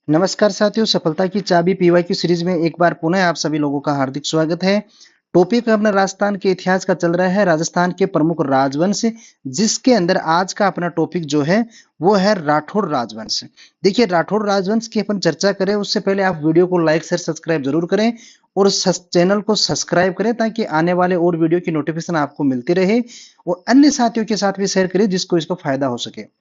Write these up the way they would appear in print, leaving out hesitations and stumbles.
नमस्कार साथियों, सफलता की चाबी पीवाईक्यू सीरीज में एक बार पुनः आप सभी लोगों का हार्दिक स्वागत है। टॉपिक अपना राजस्थान के इतिहास का चल रहा है, राजस्थान के प्रमुख राजवंश, जिसके अंदर आज का अपना टॉपिक जो है वो है राठौड़ राजवंश। देखिए, राठौड़ राजवंश की अपन चर्चा करें उससे पहले आप वीडियो को लाइक शेयर सब्सक्राइब जरूर करें और चैनल को सब्सक्राइब करें ताकि आने वाले और वीडियो की नोटिफिकेशन आपको मिलती रहे और अन्य साथियों के साथ भी शेयर करें जिसको इसको फायदा हो सके।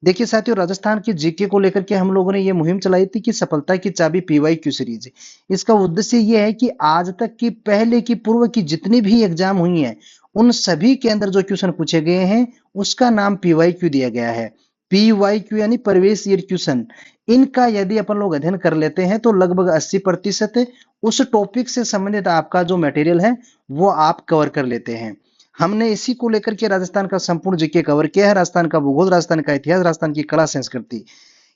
देखिए साथियों, राजस्थान की जीके को लेकर के हम लोगों ने ये मुहिम चलाई थी कि सफलता की चाबी पीवाईक्यू सीरीज। इसका उद्देश्य ये है कि आज तक की पहले की पूर्व की जितनी भी एग्जाम हुई हैं उन सभी के अंदर जो क्वेश्चन पूछे गए हैं उसका नाम पीवाईक्यू दिया गया है। पीवाईक्यू यानी प्रवेश ईयर क्वेश्चन। इनका यदि अपन लोग अध्ययन कर लेते हैं तो लगभग 80% उस टॉपिक से संबंधित आपका जो मटेरियल है वो आप कवर कर लेते हैं। हमने इसी को लेकर के राजस्थान का संपूर्ण जीके कवर किया है। राजस्थान का भूगोल, राजस्थान का इतिहास, राजस्थान की कला संस्कृति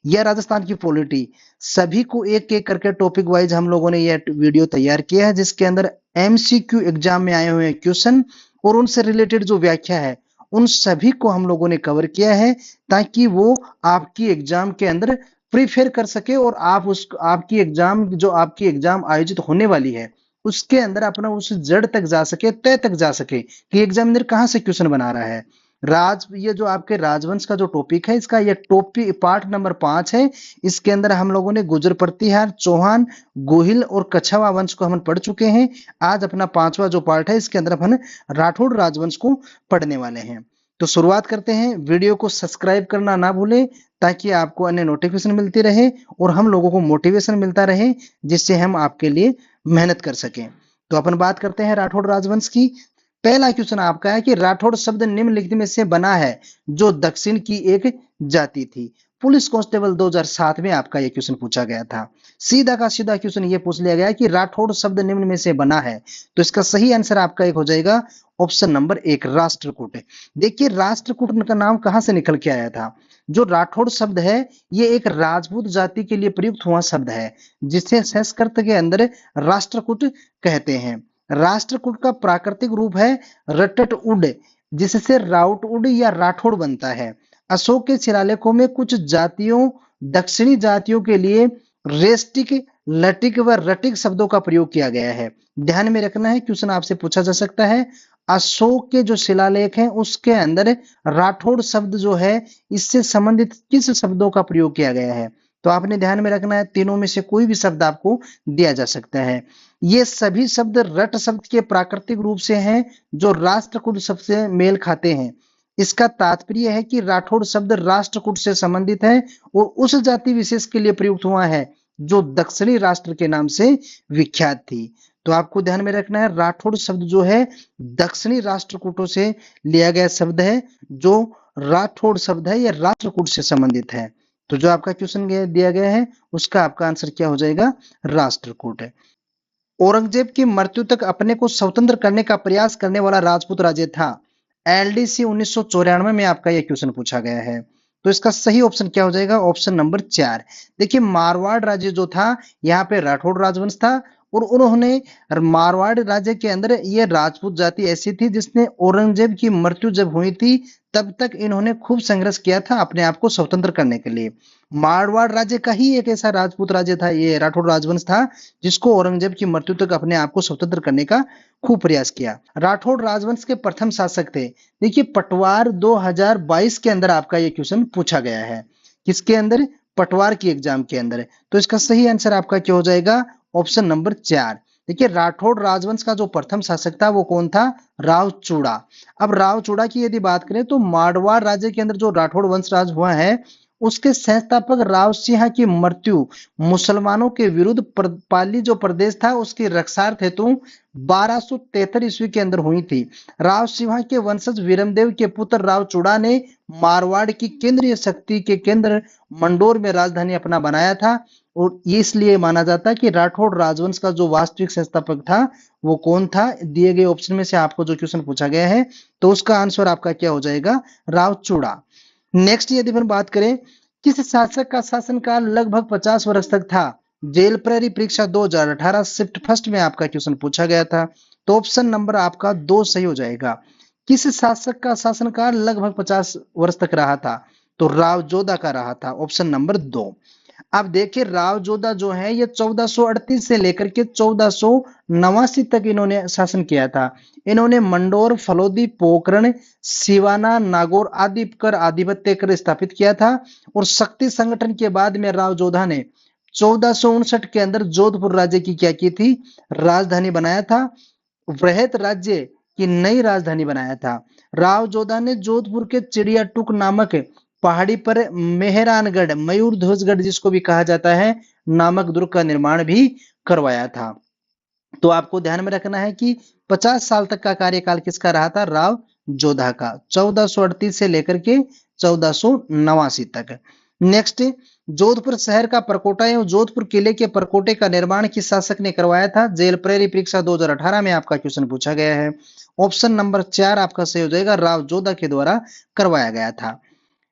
या राजस्थान की पॉलिटी, सभी को एक एक करके टॉपिक वाइज हम लोगों ने यह वीडियो तैयार किया है जिसके अंदर एमसीक्यू एग्जाम में आए हुए क्वेश्चन और उनसे रिलेटेड जो व्याख्या है उन सभी को हम लोगों ने कवर किया है ताकि वो आपकी एग्जाम के अंदर प्रिपेयर कर सके और आप उस आपकी एग्जाम आयोजित होने वाली है उसके अंदर अपना उस जड़ तक जा सके, तय तक जा सके कि एग्जामिनर कहां से क्वेश्चन बना रहा है। ये जो आपके राजवंश का जो टॉपिक है इसका ये टॉपिक पार्ट नंबर 5 है। इसके अंदर हम लोगों ने गुर्जर प्रतिहार, चौहान, गोहिल और कछवाहा वंश को हम पढ़ चुके हैं। आज अपना 5वां जो पार्ट है इसके अंदर अपन राठौड़ राजवंश को पढ़ने वाले हैं। तो शुरुआत करते हैं। वीडियो को सब्सक्राइब करना ना भूलें ताकि आपको अन्य नोटिफिकेशन मिलती रहे और हम लोगों को मोटिवेशन मिलता रहे जिससे हम आपके लिए मेहनत कर सकें। तो अपन बात करते हैं राठौड़ राजवंश की। पहला क्वेश्चन आपका है कि राठौड़ शब्द निम्नलिखित में से बना है जो दक्षिण की एक जाति थी। पुलिस कांस्टेबल 2007 में आपका यह क्वेश्चन पूछा गया था। सीधा का सीधा क्वेश्चन ये पूछ लिया गया कि राठौड़ शब्द निम्न में से बना है, तो इसका सही आंसर आपका एक हो जाएगा ऑप्शन नंबर 1, राष्ट्रकूट। देखिए, राष्ट्रकूट का नाम कहां से निकल के आया था। जो राठौड़ शब्द है ये एक राजपूत जाति के लिए प्रयुक्त हुआ शब्द है जिसे संस्कृत के अंदर राष्ट्रकूट कहते हैं। राष्ट्रकूट का प्राकृतिक रूप है रटटउड, जिससे राउटउड या राठौड़ बनता है। अशोक के शिलालेखों में कुछ जातियों, दक्षिणी जातियों के लिए रेस्टिक, लटिक व रटिक शब्दों का प्रयोग किया गया है। ध्यान में रखना है, क्वेश्चन आपसे पूछा जा सकता है। अशोक के जो शिलालेख हैं उसके अंदर राठौड़ शब्द जो है इससे संबंधित किस शब्दों का प्रयोग किया गया है, तो आपने ध्यान में रखना है तीनों में से कोई भी शब्द आपको दिया जा सकता है। ये सभी शब्द रट शब्द के प्राकृतिक रूप से हैं जो राष्ट्रकूट शब्द से मेल खाते हैं। इसका तात्पर्य है कि राठौड़ शब्द राष्ट्रकूट से संबंधित है और उस जाति विशेष के लिए प्रयुक्त हुआ है जो दक्षिणी राष्ट्र के नाम से विख्यात थी। तो आपको ध्यान में रखना है, राठौड़ शब्द जो है दक्षिणी राष्ट्रकूटों से लिया गया शब्द है। जो राठौड़ शब्द है यह राष्ट्रकूट से संबंधित है। तो जो आपका क्वेश्चन दिया गया है उसका आपका आंसर क्या हो जाएगा, राष्ट्रकूट है। औरंगजेब की मृत्यु तक अपने को स्वतंत्र करने का प्रयास करने वाला राजपूत राज्य था। एलडीसी 1994 में आपका यह क्वेश्चन पूछा गया है। तो इसका सही ऑप्शन क्या हो जाएगा, ऑप्शन नंबर 4। देखिए, मारवाड़ राज्य जो था यहाँ पे राठौड़ राजवंश था और उन्होंने मारवाड़ राज्य के अंदर ये राजपूत जाति ऐसी थी जिसने औरंगजेब की मृत्यु जब हुई थी तब तक इन्होंने खूब संघर्ष किया था अपने आप को स्वतंत्र करने के लिए। मारवाड़ राज्य का ही एक ऐसा राजपूत राज्य था, ये राठौड़ राजवंश था, जिसको औरंगजेब की मृत्यु तक अपने आप को स्वतंत्र करने का खूब प्रयास किया। राठौड़ राजवंश के प्रथम शासक थे। देखिए, पटवार 2022 के अंदर आपका ये क्वेश्चन पूछा गया है। किसके अंदर, पटवार की एग्जाम के अंदर। तो इसका सही आंसर आपका क्या हो जाएगा, ऑप्शन नंबर 4। देखिए, राठौड़ राजवंश का जो प्रथम शासक था वो कौन था, रावचूड़ा। अब रावचूड़ा की यदि बात करें तो मारवाड़ राज्य के अंदर जो राठौड़ वंश राज हुआ है उसके संस्थापक राव सिंह की मृत्यु मुसलमानों के विरुद्ध पाली जो प्रदेश था उसकी रक्षार्थ हेतु 1273 ईस्वी के अंदर हुई थी। राव सिंह के वंशज वीरमदेव के पुत्र राव चूड़ा ने मारवाड़ की केंद्रीय शक्ति के केंद्र मंडोर में राजधानी अपना बनाया था और इसलिए माना जाता है कि राठौड़ राजवंश का जो वास्तविक संस्थापक था वो कौन था। दिए गए ऑप्शन में से आपको जो क्वेश्चन पूछा गया है तो उसका आंसर आपका क्या हो जाएगा, रावचूड़ा। नेक्स्ट यदि हम बात करें, किस शासक का शासनकाल लगभग 50 वर्ष तक था। जेल प्रहरी परीक्षा 2018 शिफ्ट फर्स्ट में आपका क्वेश्चन पूछा गया था। तो ऑप्शन नंबर आपका 2 सही हो जाएगा। किस शासक का शासनकाल लगभग 50 वर्ष तक रहा था, तो राव जोधा का रहा था, ऑप्शन नंबर 2। अब देखिए राव जोधा जो है ये 1438 से लेकर के 1489 तक इन्होंने शासन किया था। इन्होंने मंडोर, फलोदी, पोकरण, सिवाना, नागौर आदि पर आधिपत्य कर स्थापित किया था। और शक्ति संगठन के बाद में राव जोधा ने 1459 के अंदर जोधपुर राज्य की क्या की थी, राजधानी बनाया था। वृहत राज्य की नई राजधानी बनाया था। राव जोधा ने जोधपुर के चिड़िया टूक नामक पहाड़ी पर मेहरानगढ़, मयूर ध्वजगढ़ जिसको भी कहा जाता है, नामक दुर्ग का निर्माण भी करवाया था। तो आपको ध्यान में रखना है कि 50 साल तक का कार्यकाल किसका रहा था, राव जोधा का, 1438 से लेकर के 1489 तक। नेक्स्ट, जोधपुर शहर का परकोटा एवं जोधपुर किले के परकोटे का निर्माण किस शासक ने करवाया था? जेल प्रेरी परीक्षा 2018 में आपका क्वेश्चन पूछा गया है। ऑप्शन नंबर 4 आपका सही हो जाएगा, राव जोधा के द्वारा करवाया गया था।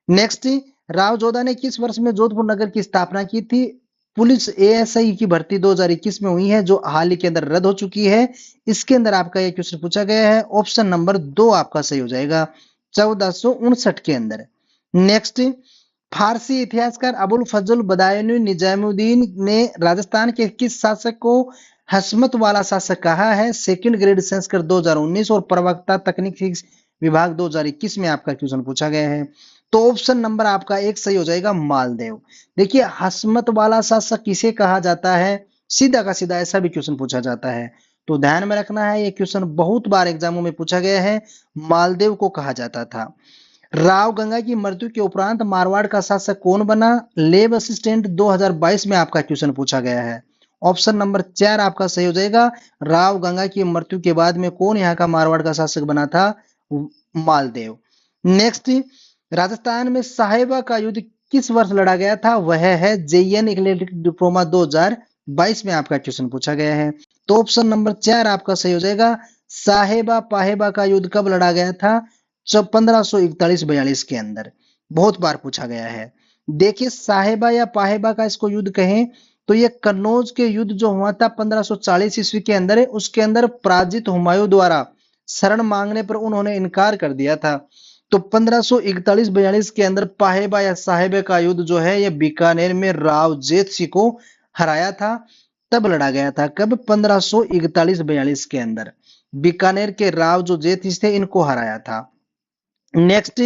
नेक्स्ट, राव जोधा ने किस वर्ष में जोधपुर नगर की स्थापना की थी? पुलिस एएसआई की भर्ती 2021 में हुई है, जो हाल ही के अंदर रद्द हो चुकी है। इसके अंदर आपका यह क्वेश्चन पूछा गया है। ऑप्शन नंबर 2 आपका सही हो जाएगा, 1459 के अंदर। नेक्स्ट, फारसी इतिहासकार अबुल फजल बदायूनी निजामुद्दीन ने राजस्थान के किस शासक को हसमत वाला शासक कहा है? सेकंड ग्रेड संस्कृत 2019 और प्रवक्ता तकनीक विभाग 2021 में आपका क्वेश्चन पूछा गया है। तो ऑप्शन नंबर आपका 1 सही हो जाएगा, मालदेव। देखिए हसमत वाला शासक किसे कहा जाता है, सीधा का सीधा ऐसा भी क्वेश्चन पूछा जाता है। तो ध्यान में रखना है, ये क्वेश्चन बहुत बार एग्जामों में पूछा गया है, मालदेव को कहा जाता था। राव गंगा की मृत्यु के उपरांत मारवाड़ का शासक कौन बना? लेब असिस्टेंट 2022 में आपका क्वेश्चन पूछा गया है। ऑप्शन नंबर 4 आपका सही हो जाएगा, राव गंगा की मृत्यु के बाद में कौन यहाँ का मारवाड़ का शासक बना था? मालदेव। नेक्स्ट, राजस्थान में साहिबा का युद्ध किस वर्ष लड़ा गया था? वह है जेईएन इलेक्ट्रिक डिप्लोमा 2022 में आपका क्वेश्चन पूछा गया है। तो ऑप्शन नंबर 4 आपका सही हो जाएगा, साहेबा पाहेबा का युद्ध कब लड़ा गया था? 1541-42 के अंदर। बहुत बार पूछा गया है। देखिए साहेबा या पाहेबा का इसको युद्ध कहें तो ये कन्नौज के युद्ध जो हुआ था 1540 ईस्वी के अंदर है, उसके अंदर पराजित हुमायूं द्वारा शरण मांगने पर उन्होंने इनकार कर दिया था। तो 1541-42 के अंदर पाहेबा या साहेबे का युद्ध जो है ये बीकानेर में राव जेत सिंह को हराया था, तब लड़ा गया था। कब? 1541-42 के अंदर बीकानेर के राव जो जेत सिंह थे इनको हराया था। नेक्स्ट,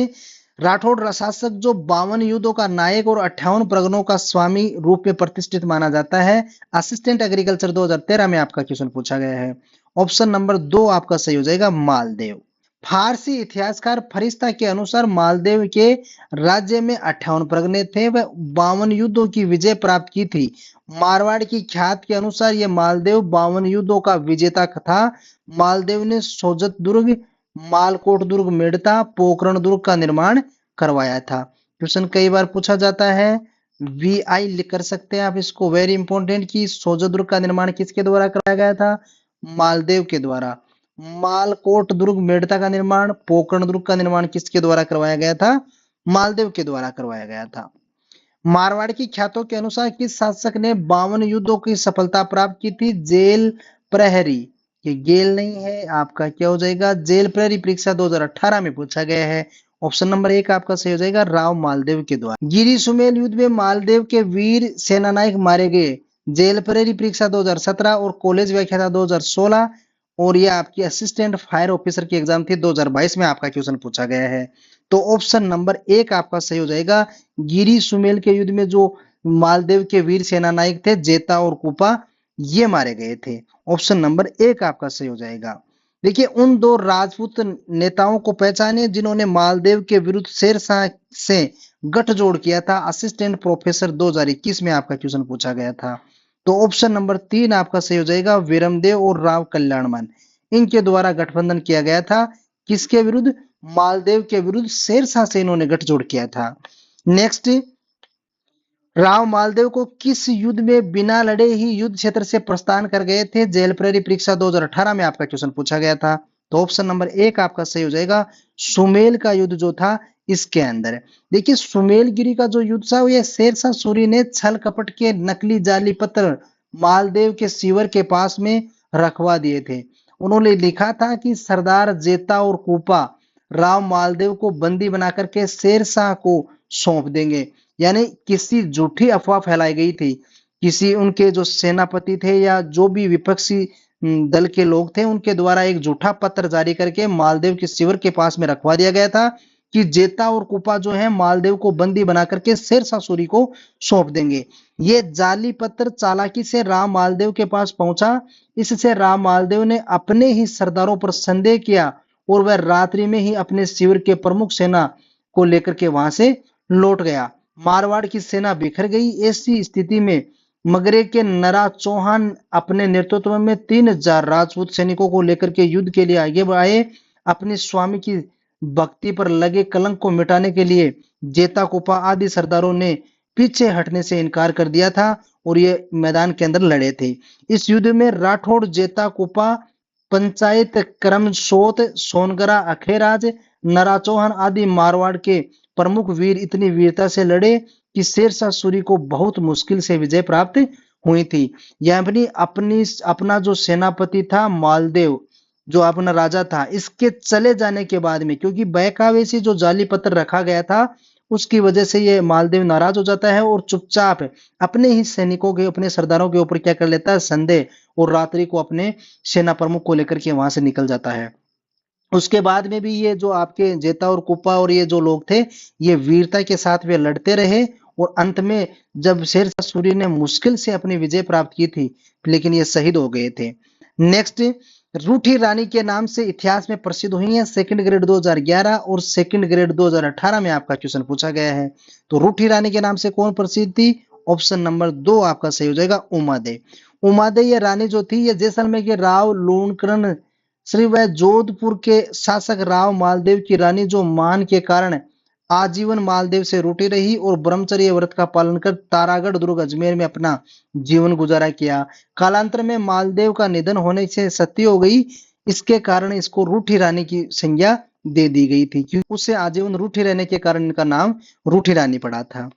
राठौड़ शासक जो 52 युद्धों का नायक और 58 प्रगणों का स्वामी रूप में प्रतिष्ठित माना जाता है। असिस्टेंट एग्रीकल्चर 2013 में आपका क्वेश्चन पूछा गया है। ऑप्शन नंबर 2 आपका सही हो जाएगा, मालदेव। फारसी इतिहासकार फरिश्ता के अनुसार मालदेव के राज्य में 58 प्रगणे थे, वह 52 युद्धों की विजय प्राप्त की थी। मारवाड़ की ख्यात के अनुसार यह मालदेव 52 युद्धों का विजेता था। मालदेव ने सोजत दुर्ग, मालकोट दुर्ग, मेड़ता, पोखरण दुर्ग का निर्माण करवाया था। क्वेश्चन कई बार पूछा जाता है, VI लिख कर सकते हैं आप इसको, वेरी इंपॉर्टेंट, कि सोजत दुर्ग का निर्माण किसके द्वारा कराया गया था? मालदेव के द्वारा। मालकोट दुर्ग, मेड़ता का निर्माण, पोखरण दुर्ग का निर्माण किसके द्वारा करवाया गया था? मालदेव के द्वारा करवाया गया था। मारवाड़ की ख्यातों के अनुसार किस शासक ने 52 युद्धों की सफलता प्राप्त की थी? जेल प्रहरी, ये गेल नहीं है, आपका क्या हो जाएगा, जेल प्रहरी परीक्षा 2018 में पूछा गया है। ऑप्शन नंबर 1 आपका सही हो जाएगा, राव मालदेव के द्वारा। गिरी सुमेल युद्ध में मालदेव के वीर सेनानायक मारे गए। जेल प्रहरी परीक्षा 2017 और कॉलेज व्याख्याता 2016, और ये आपकी असिस्टेंट फायर ऑफिसर की एग्जाम थी 2022 में आपका क्वेश्चन पूछा गया है। तो ऑप्शन नंबर 1 आपका सही हो जाएगा, गिरी सुमेल के युद्ध में जो मालदेव के वीर सेनानायक थे जेता और कुपा, ये मारे गए थे। ऑप्शन नंबर 1 आपका सही हो जाएगा। देखिए उन दो राजपूत नेताओं को पहचाने जिन्होंने मालदेव के विरुद्ध शेरशाह से गठजोड़ किया था। असिस्टेंट प्रोफेसर 2021 में आपका क्वेश्चन पूछा गया था। तो ऑप्शन नंबर 3 आपका सही हो जाएगा, वीरमदेव और राव कल्याणमल, इनके द्वारा गठबंधन किया गया था। किसके विरुद्ध? मालदेव के विरुद्ध शेरशाह से इन्होंने गठजोड़ किया था। नेक्स्ट, राव मालदेव को किस युद्ध में बिना लड़े ही युद्ध क्षेत्र से प्रस्थान कर गए थे? जेल प्रहरी परीक्षा 2018 में आपका क्वेश्चन पूछा गया था। तो ऑप्शन नंबर 1 आपका सही हो जाएगा, सुमेल का युद्ध जो था इसके अंदर। देखिए सुमेलगिरी का जो युद्ध था यह शेरशाह सूरी ने छल कपट के नकली जाली पत्र मालदेव के सीवर के पास में रखवा दिए थे। उन्होंने लिखा था कि सरदार जेता और कुपा राव मालदेव को बंदी बनाकर के शेरशाह को सौंप देंगे। यानी किसी झूठी अफवाह फैलाई गई थी, किसी उनके जो सेनापति थे या जो भी विपक्षी दल के लोग थे उनके द्वारा एक झूठा पत्र जारी करके मालदेव के शिविर के पास में रखवा दिया गया था कि जेता और कुपा जो है मालदेव को बंदी बना करके शेरशाह सूरी को सौंप देंगे। ये जाली पत्र चालाकी से राम मालदेव के पास पहुंचा। इससे राम मालदेव ने अपने ही सरदारों पर संदेह किया और वह रात्रि में ही अपने शिविर के प्रमुख सेना को लेकर के वहां से लौट गया। मारवाड़ की सेना बिखर गई। ऐसी स्थिति में मगरे के नरा चौहान अपने नेतृत्व में 3000 राजपूत सैनिकों को लेकर के युद्ध के लिए आगे आए। अपने स्वामी की भक्ति पर लगे कलंक को मिटाने के लिए जेता कुपा आदि सरदारों ने पीछे हटने से इनकार कर दिया था और ये मैदान के अंदर लड़े थे। इस युद्ध में राठौड़, जेता कुपा, पंचायत करमसोत, सोनगरा, अखेराज, नरा चौहान आदि मारवाड़ के प्रमुख वीर इतनी वीरता से लड़े कि शेरशाह सूरी को बहुत मुश्किल से विजय प्राप्त हुई थी। यह अपना जो सेनापति था मालदेव, जो अपना राजा था, इसके चले जाने के बाद में, क्योंकि बहकावेशी जो जाली पत्र रखा गया था उसकी वजह से ये मालदेव नाराज हो जाता है और चुपचाप अपने ही सैनिकों के, अपने सरदारों के ऊपर क्या कर लेता है, संदेह, और रात्रि को अपने सेना प्रमुख को लेकर के वहां से निकल जाता है। उसके बाद में भी ये जो आपके जेता और कुपा और ये जो लोग थे, ये वीरता के साथ वे लड़ते रहे और अंत में जब शेरशाह सूरी ने मुश्किल से अपनी विजय प्राप्त की थी, लेकिन ये शहीद हो गए थे। नेक्स्ट, रूठी रानी के नाम से इतिहास में प्रसिद्ध हुई है। सेकंड ग्रेड 2011 और सेकंड ग्रेड 2018 में आपका क्वेश्चन पूछा गया है। तो रूठी रानी के नाम से कौन प्रसिद्ध थी? ऑप्शन नंबर 2 आपका सही हो जाएगा, उमादे। उमादे ये रानी जो थी, ये जैसलमेर के राव लूणकरण श्री वह जोधपुर के शासक राव मालदेव की रानी, जो मान के कारण आजीवन मालदेव से रूठी रही और ब्रह्मचर्य व्रत का पालन कर तारागढ़ दुर्ग अजमेर में अपना जीवन गुजारा किया। कालांतर में मालदेव का निधन होने से सती हो गई। इसके कारण इसको रूठी रानी की संज्ञा दे दी गई थी, क्योंकि उससे आजीवन रूठी रहने के कारण इनका नाम रूठी रानी पड़ा था।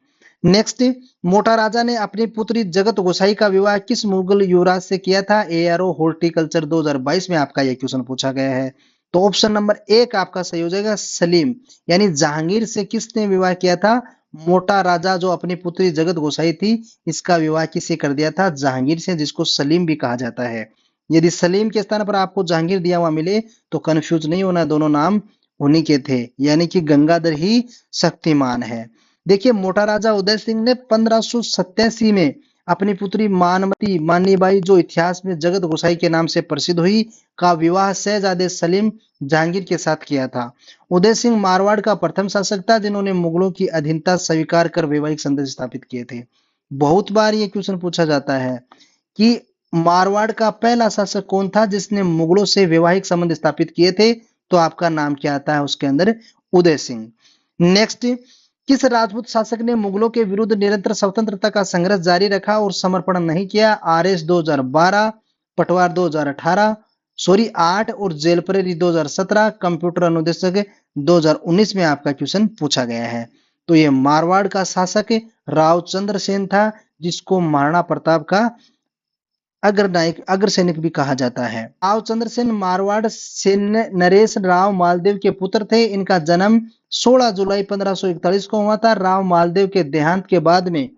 नेक्स्ट, मोटा राजा ने अपनी पुत्री जगत गोसाई का विवाह किस मुगल युवराज से किया था? एआरओ हॉर्टिकल्चर 2022 में आपका यह क्वेश्चन पूछा गया है। तो ऑप्शन नंबर 1 आपका सही हो जाएगा, सलीम। यानी जहांगीर से किसने विवाह किया था? मोटा राजा जो अपनी पुत्री जगत गोसाई थी, इसका विवाह किससे कर दिया था? जहांगीर से, जिसको सलीम भी कहा जाता है। यदि सलीम के स्थान पर आपको जहांगीर दिया हुआ मिले तो कंफ्यूज नहीं होना, दोनों नाम उन्हीं के थे, यानी कि गंगाधर ही शक्तिमान है। देखिए, मोटा राजा उदय सिंह ने 1587 में अपनी पुत्री मानमती मानीबाई, जो इतिहास में जगत गोसाई के नाम से प्रसिद्ध हुई, का विवाह शहजादे सलीम जहांगीर के साथ किया था। उदय सिंह मारवाड़ का प्रथम शासक था जिन्होंने मुगलों की अधीनता स्वीकार कर वैवाहिक संबंध स्थापित किए थे। बहुत बार ये क्वेश्चन पूछा जाता है कि मारवाड़ का पहला शासक कौन था जिसने मुगलों से वैवाहिक संबंध स्थापित किए थे? तो आपका नाम क्या आता है उसके अंदर? उदय सिंह। नेक्स्ट, किस राजपूत शासक ने मुगलों के विरुद्ध निरंतर स्वतंत्रता का संघर्ष जारी रखा और समर्पण नहीं किया? आरएस 2012, पटवार 2018, सोरी 8 और जेलप्रेरी 2017, कंप्यूटर अनुदेशक 2019 में आपका क्वेश्चन पूछा गया है। तो ये मारवाड़ का शासक रावचंद्र सेन था, जिसको महाराणा प्रताप का अग्र सैनिक भी कहा जाता है। रावचंद्र सेन मारवाड़ सेन नरेश राव मालदेव के पुत्र थे। इनका जन्म 16 जुलाई 1541 को हुआ था। राव मालदेव के देहांत के बाद में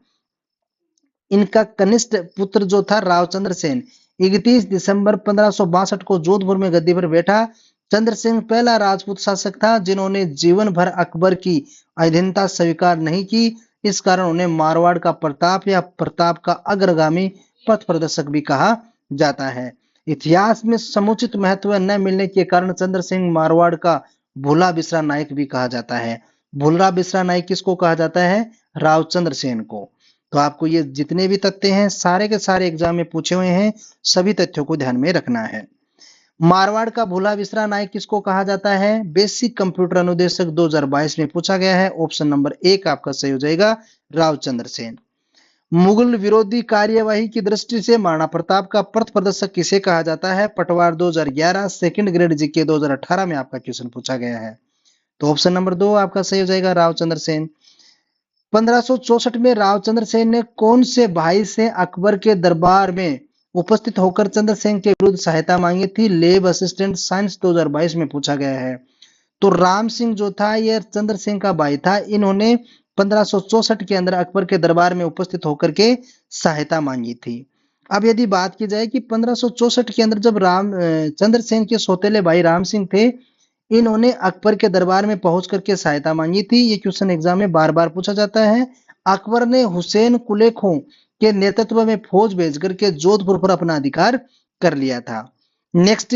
इनका कनिष्ठ पुत्र जो था रावचंद्र सेन 31 दिसंबर 1562 को जोधपुर में गद्दी पर बैठा। चंद्र सिंह पहला राजपूत शासक था जिन्होंने जीवन भर अकबर की अधीनता स्वीकार नहीं की। इस कारण उन्हें मारवाड़ का प्रताप या प्रताप का अग्रगामी पथ प्रदर्शक भी कहा जाता है। इतिहास में समुचित महत्व न मिलने के कारण चंद्र सिंह मारवाड़ का भूला बिसरा नायक भी कहा जाता है। भूला बिसरा नायक किसको कहा जाता है? रावचंद्र सेन को। तो आपको ये जितने भी तथ्य हैं सारे के सारे एग्जाम में पूछे हुए हैं, सभी तथ्यों को ध्यान में रखना है। मारवाड़ का भूला बिसरा नायक किसको कहा जाता है? बेसिक कंप्यूटर अनुदेशक 2022 में पूछा गया है। ऑप्शन नंबर 1 आपका सही हो जाएगा, रावचंद्र सेन। मुगल विरोधी कार्यवाही की दृष्टि से महाराणा प्रताप का पथ प्रदर्शक किसे कहा जाता है? पटवार 2011, सेकंड ग्रेड जीके 2018 में आपका क्वेश्चन पूछा गया है। तो ऑप्शन नंबर 2 आपका सही हो जाएगा, रावचंद्र सेन। 1564 में रावचंद्र सेन ने कौन से भाई से अकबर के दरबार में उपस्थित होकर चंद्र सेन के विरुद्ध सहायता मांगी थी? लेब असिस्टेंट साइंस 2022 में पूछा गया है। तो राम सिंह जो था यह चंद्र सिंह का भाई था। इन्होंने 1564 के अंदर अकबर के दरबार में उपस्थित होकर के सहायता मांगी थी। अब यदि बात की जाए कि 1564 के अंदर जब चंद्रसेन के सौतेले भाई राम सिंह थे, इन्होंने अकबर के दरबार में पहुंच करके सहायता मांगी थी। ये क्वेश्चन एग्जाम में बार बार पूछा जाता है। अकबर ने हुसैन कुले खां के नेतृत्व में फौज भेज करके जोधपुर पर अपना अधिकार कर लिया था। नेक्स्ट,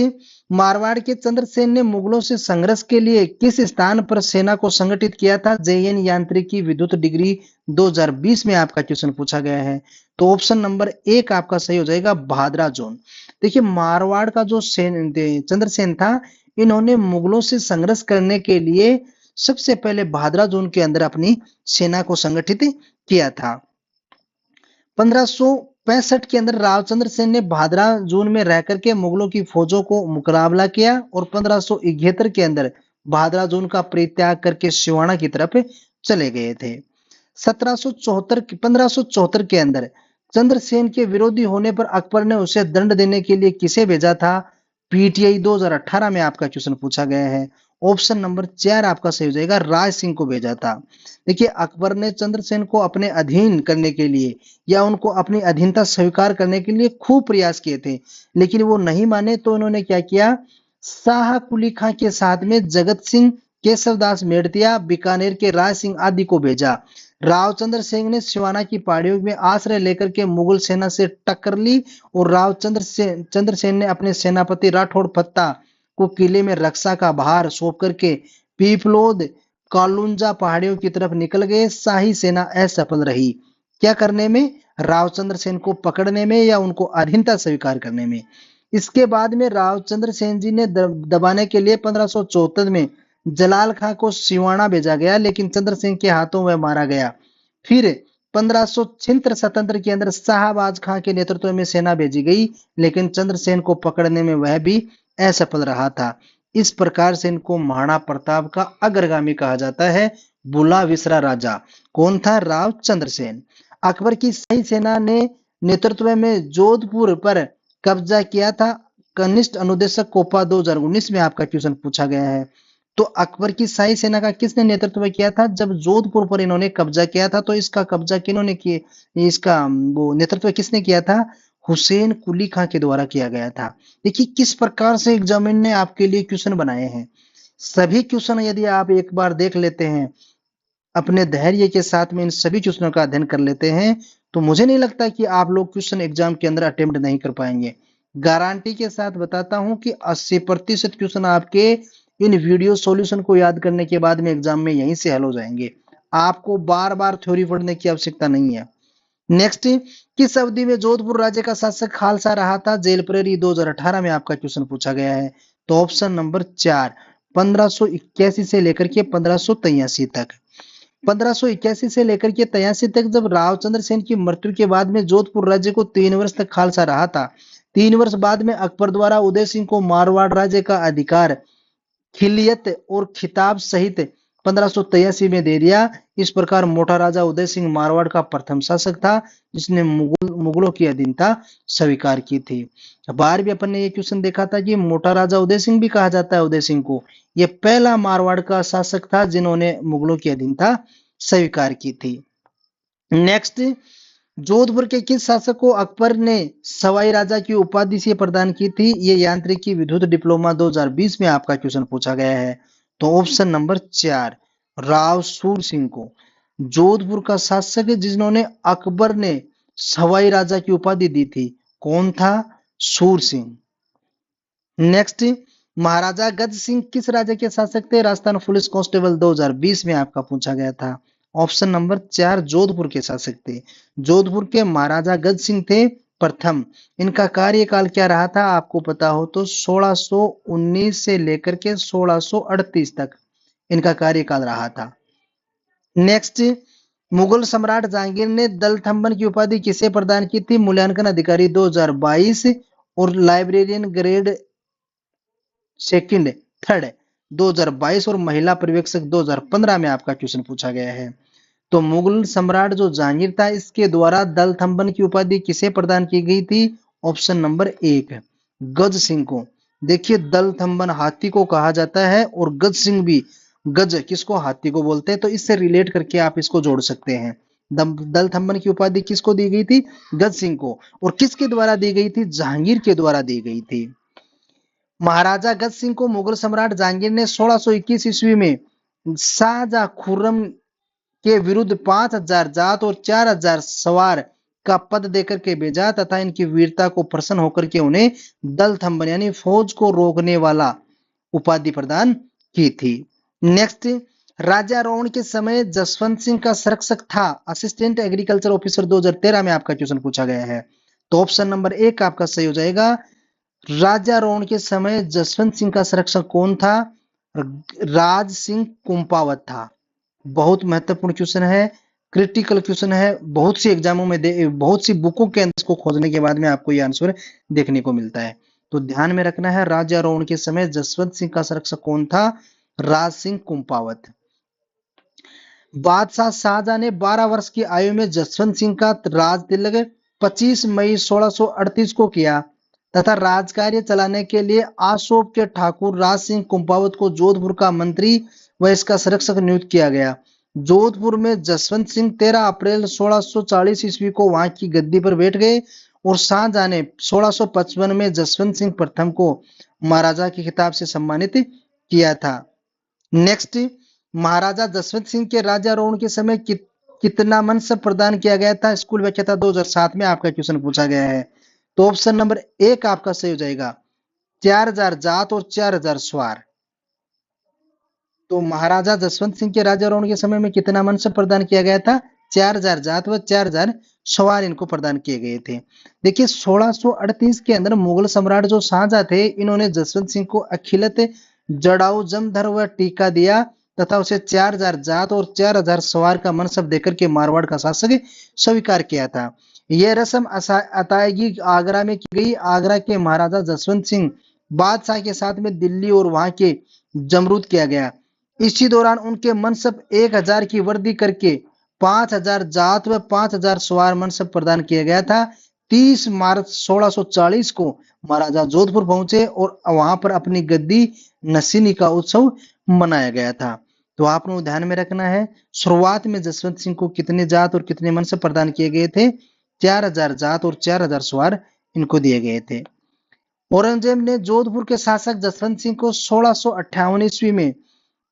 मारवाड़ के चंद्रसेन ने मुगलों से संघर्ष के लिए किस स्थान पर सेना को संगठित किया था? जेएन यांत्रिकी विद्युत डिग्री 2020 में आपका क्वेश्चन पूछा गया है। तो ऑप्शन नंबर 1 आपका सही हो जाएगा, भादरा जोन। देखिए, मारवाड़ का जो चंद्रसेन था, इन्होंने मुगलों से संघर्ष करने के लिए सबसे पहले भादरा जोन के अंदर अपनी सेना को संगठित किया था। 1565 के अंदर रावचंद्र सेन ने भादरा जोन में रह करके मुगलों की फौजों को मुकाबला किया और 1571 के अंदर भादरा जोन का परित्याग करके सिवाना की तरफ चले गए थे। 1574 के अंदर चंद्रसेन के विरोधी होने पर अकबर ने उसे दंड देने के लिए किसे भेजा था? पीटीआई 2018 में आपका क्वेश्चन पूछा गया है। ऑप्शन नंबर 4 आपका सही हो जाएगा, राज सिंह को भेजा था। देखिए, अकबर ने चंद्रसेन को अपने अधीन करने के लिए या उनको अपनी अधीनता स्वीकार करने के लिए खूब प्रयास किए थे, लेकिन वो नहीं माने। तो इन्होंने क्या किया? शाह कुली खां के साथ में जगत सिंह, केशवदास मेड़तिया, बीकानेर के राज सिंह आदि को भेजा। रावचंद्र सिंह ने सिवाना की पहाड़ियों में आश्रय लेकर के मुगल सेना से टक्कर ली और चंद्रसेन ने अपने सेनापति राठौड़ फत्ता को किले में रक्षा का भार सौंप करके पीपलोद कालुंजा पहाड़ियों की तरफ निकल गए। शाही सेना असफल रही। क्या करने में? रावचंद्र सेन को पकड़ने में या उनको अधीनता स्वीकार करने में। इसके बाद में रावचंद्र सेन जी ने दबाने के लिए 1574 में जलाल खां को सिवाना भेजा गया, लेकिन चंद्रसेन के हाथों वह मारा गया। फिर 1576 के अंदर शाहबाज खां के नेतृत्व में सेना भेजी गई, लेकिन चंद्रसेन को पकड़ने में वह भी असफल रहा था। इस प्रकार से इनको महाराणा प्रताप का अग्रगामी कहा जाता है। बुला विसरा राजा कौन था? रावचंद्र सेन। अकबर की शाही सेना ने नेतृत्व में जोधपुर पर कब्जा किया था। कनिष्ठ अनुदेशक कोपा 2019 में आपका क्वेश्चन पूछा गया है। तो अकबर की शाही सेना का किसने नेतृत्व किया था? जब जोधपुर पर इन्होंने कब्जा किया था, तो इसका कब्जा किन्होंने किया? इसका वो नेतृत्व किसने किया था? हुसैन कुली खां के द्वारा किया गया था। देखिए किस प्रकार से एग्जामिन ने आपके लिए क्वेश्चन बनाए हैं। सभी क्वेश्चन यदि आप एक बार देख लेते हैं, अपने धैर्य के साथ में इन सभी क्वेश्चनों का अध्ययन कर लेते हैं, तो मुझे नहीं लगता कि आप लोग क्वेश्चन एग्जाम के अंदर अटेम्प्ट नहीं कर पाएंगे। गारंटी के साथ बताता हूं कि 80% क्वेश्चन आपके इन वीडियो सॉल्यूशन को याद करने के बाद में एग्जाम में यहीं से हल हो जाएंगे। आपको बार बार थ्योरी पढ़ने की आवश्यकता नहीं है। नेक्स्ट, किस अवधि में जोधपुर राज्य का शासक खालसा रहा था? जेल प्रेरी 2018 में आपका क्वेश्चन पूछा गया है। तो ऑप्शन नंबर 4 1581 से लेकर के 1583 तक। 1581 से लेकर के 83 तक जब रावचंद्र सेन की मृत्यु के बाद में जोधपुर राज्य को 3 वर्ष तक खालसा रहा था। 3 वर्ष बाद में अकबर द्वारा उदय सिंह को मारवाड़ राज्य का अधिकार खिलियत और खिताब सहित 1583 में दे दिया। इस प्रकार मोटा राजा उदय सिंह मारवाड़ का प्रथम शासक था जिसने मुगलों की अधीनता स्वीकार की थी। बार भी अपन ने ये क्वेश्चन देखा था कि मोटा राजा उदय सिंह भी कहा जाता है उदय सिंह को। ये पहला मारवाड़ का शासक था जिन्होंने मुगलों की अधीनता स्वीकार की थी। नेक्स्ट, जोधपुर के किस शासक को अकबर ने सवाई राजा की उपाधि से प्रदान की थी? ये यांत्रिकी विद्युत डिप्लोमा 2020 में आपका क्वेश्चन पूछा गया है। तो ऑप्शन नंबर 4 राव सूर सिंह को जोधपुर का शासक है जिन्होंने अकबर ने सवाई राजा की उपाधि दी थी। कौन था? सूर सिंह। नेक्स्ट, महाराजा गज सिंह किस राज्य के शासक थे? राजस्थान पुलिस कांस्टेबल 2020 में आपका पूछा गया था। ऑप्शन नंबर 4 जोधपुर के शासक थे। जोधपुर के महाराजा गज सिंह थे प्रथम। इनका कार्यकाल क्या रहा था? आपको पता हो तो 1619 से लेकर के 1638 तक इनका कार्यकाल रहा था। नेक्स्ट, मुगल सम्राट जहांगीर ने दलथंबन की उपाधि किसे प्रदान की थी? मूल्यांकन अधिकारी 2022 और लाइब्रेरियन ग्रेड सेकंड थर्ड 2022 और महिला पर्यवेक्षक 2015 में आपका क्वेश्चन पूछा गया है। तो मुगल सम्राट जो जहांगीर था इसके द्वारा दलथंबन की उपाधि किसे प्रदान की गई थी? ऑप्शन नंबर 1 गज सिंह को। देखिए दलथंबन हाथी को कहा जाता है और गज सिंह भी गज किसको, हाथी को बोलते हैं। तो इससे रिलेट करके आप इसको जोड़ सकते हैं। दलथम्बन की उपाधि किसको दी गई थी, गज सिंह को। और किसके द्वारा दी गई थी, जहांगीर के द्वारा दी गई थी। महाराजा गज सिंह को मुगल सम्राट जहांगीर ने 1621 ईस्वी में शाहजहां खुर्रम के विरुद्ध 5,000 जात और 4,000 सवार का पद देकर के भेजा तथा इनकी वीरता को प्रसन्न होकर के उन्हें दलथम्बन यानी फौज को रोकने वाला उपाधि प्रदान की थी। नेक्स्ट, राजा रोहन के समय जसवंत सिंह का संरक्षक था, असिस्टेंट एग्रीकल्चर ऑफिसर 2013 में आपका क्वेश्चन पूछा गया है। तो ऑप्शन नंबर 1 आपका सही हो जाएगा। राजा रोहन के समय जसवंत सिंह का संरक्षक कौन था, राज सिंह कुंपावत था। बहुत महत्वपूर्ण क्वेश्चन है, क्रिटिकल क्वेश्चन है, बहुत सी एग्जामों में बहुत सी बुकों के अंदर इसको खोजने के बाद में आपको ये आंसर देखने को मिलता है। तो ध्यान में रखना है, राजा रोहन के समय जसवंत सिंह का संरक्षक कौन था, राज सिंह कुंपावत। बादशाह शाहजहां ने 12 वर्ष की आयु में जसवंत सिंह का राज तिलक 25 मई 1638 को किया तथा राजकार्य चलाने के लिए आसोप के ठाकुर राज सिंह कुंपावत को जोधपुर का मंत्री व इसका संरक्षक नियुक्त किया गया। जोधपुर में जसवंत सिंह 13 अप्रैल 1640 ईस्वी को वहां की गद्दी पर बैठ गए और शाहजहां ने 1655 में जसवंत सिंह प्रथम को महाराजा के खिताब से सम्मानित किया था। नेक्स्ट, महाराजा जसवंत सिंह के राजारोहण के समय कितना मनसब प्रदान किया गया था, स्कूल व्याख्याता 2007 में आपका क्वेश्चन पूछा गया है। तो ऑप्शन नंबर 1 आपका सही हो जाएगा, 4,000 जात और 4,000 सवार। तो महाराजा जसवंत सिंह के राजारोहण के समय में कितना मनसब प्रदान किया गया था, 4,000 जात व 4,000 सवार इनको प्रदान किए गए थे। देखिए 1638 के अंदर मुगल सम्राट जो शाहजहां थे, इन्होंने जसवंत सिंह को अखिलत जड़ाऊ जमधर व टीका दिया तथा उसे 4,000 जात और 4,000 सवार का मनसब देकर के मारवाड़ का शासक स्वीकार किया था। यह रस्म अतायगी आगरा में की गई। आगरा के महाराजा जसवंत सिंह बादशाह के साथ में दिल्ली और वहां के जमरूद किया गया। इसी दौरान उनके मनसब 1,000 की वृद्धि करके 5,000 जात व 5,000 सवार मनसब प्रदान किया गया था। 30 मार्च 1640 को महाराजा जोधपुर पहुंचे और वहां पर अपनी गद्दी नसीनी का उत्सव मनाया गया था। तो आपको ध्यान में रखना है, शुरुआत में जसवंत सिंह को कितने जात और कितने मनसब प्रदान किए गए थे, 4,000 जात और 4,000 सवार इनको दिए गए थे। औरंगजेब ने जोधपुर के शासक जसवंत सिंह को 1658 ईस्वी में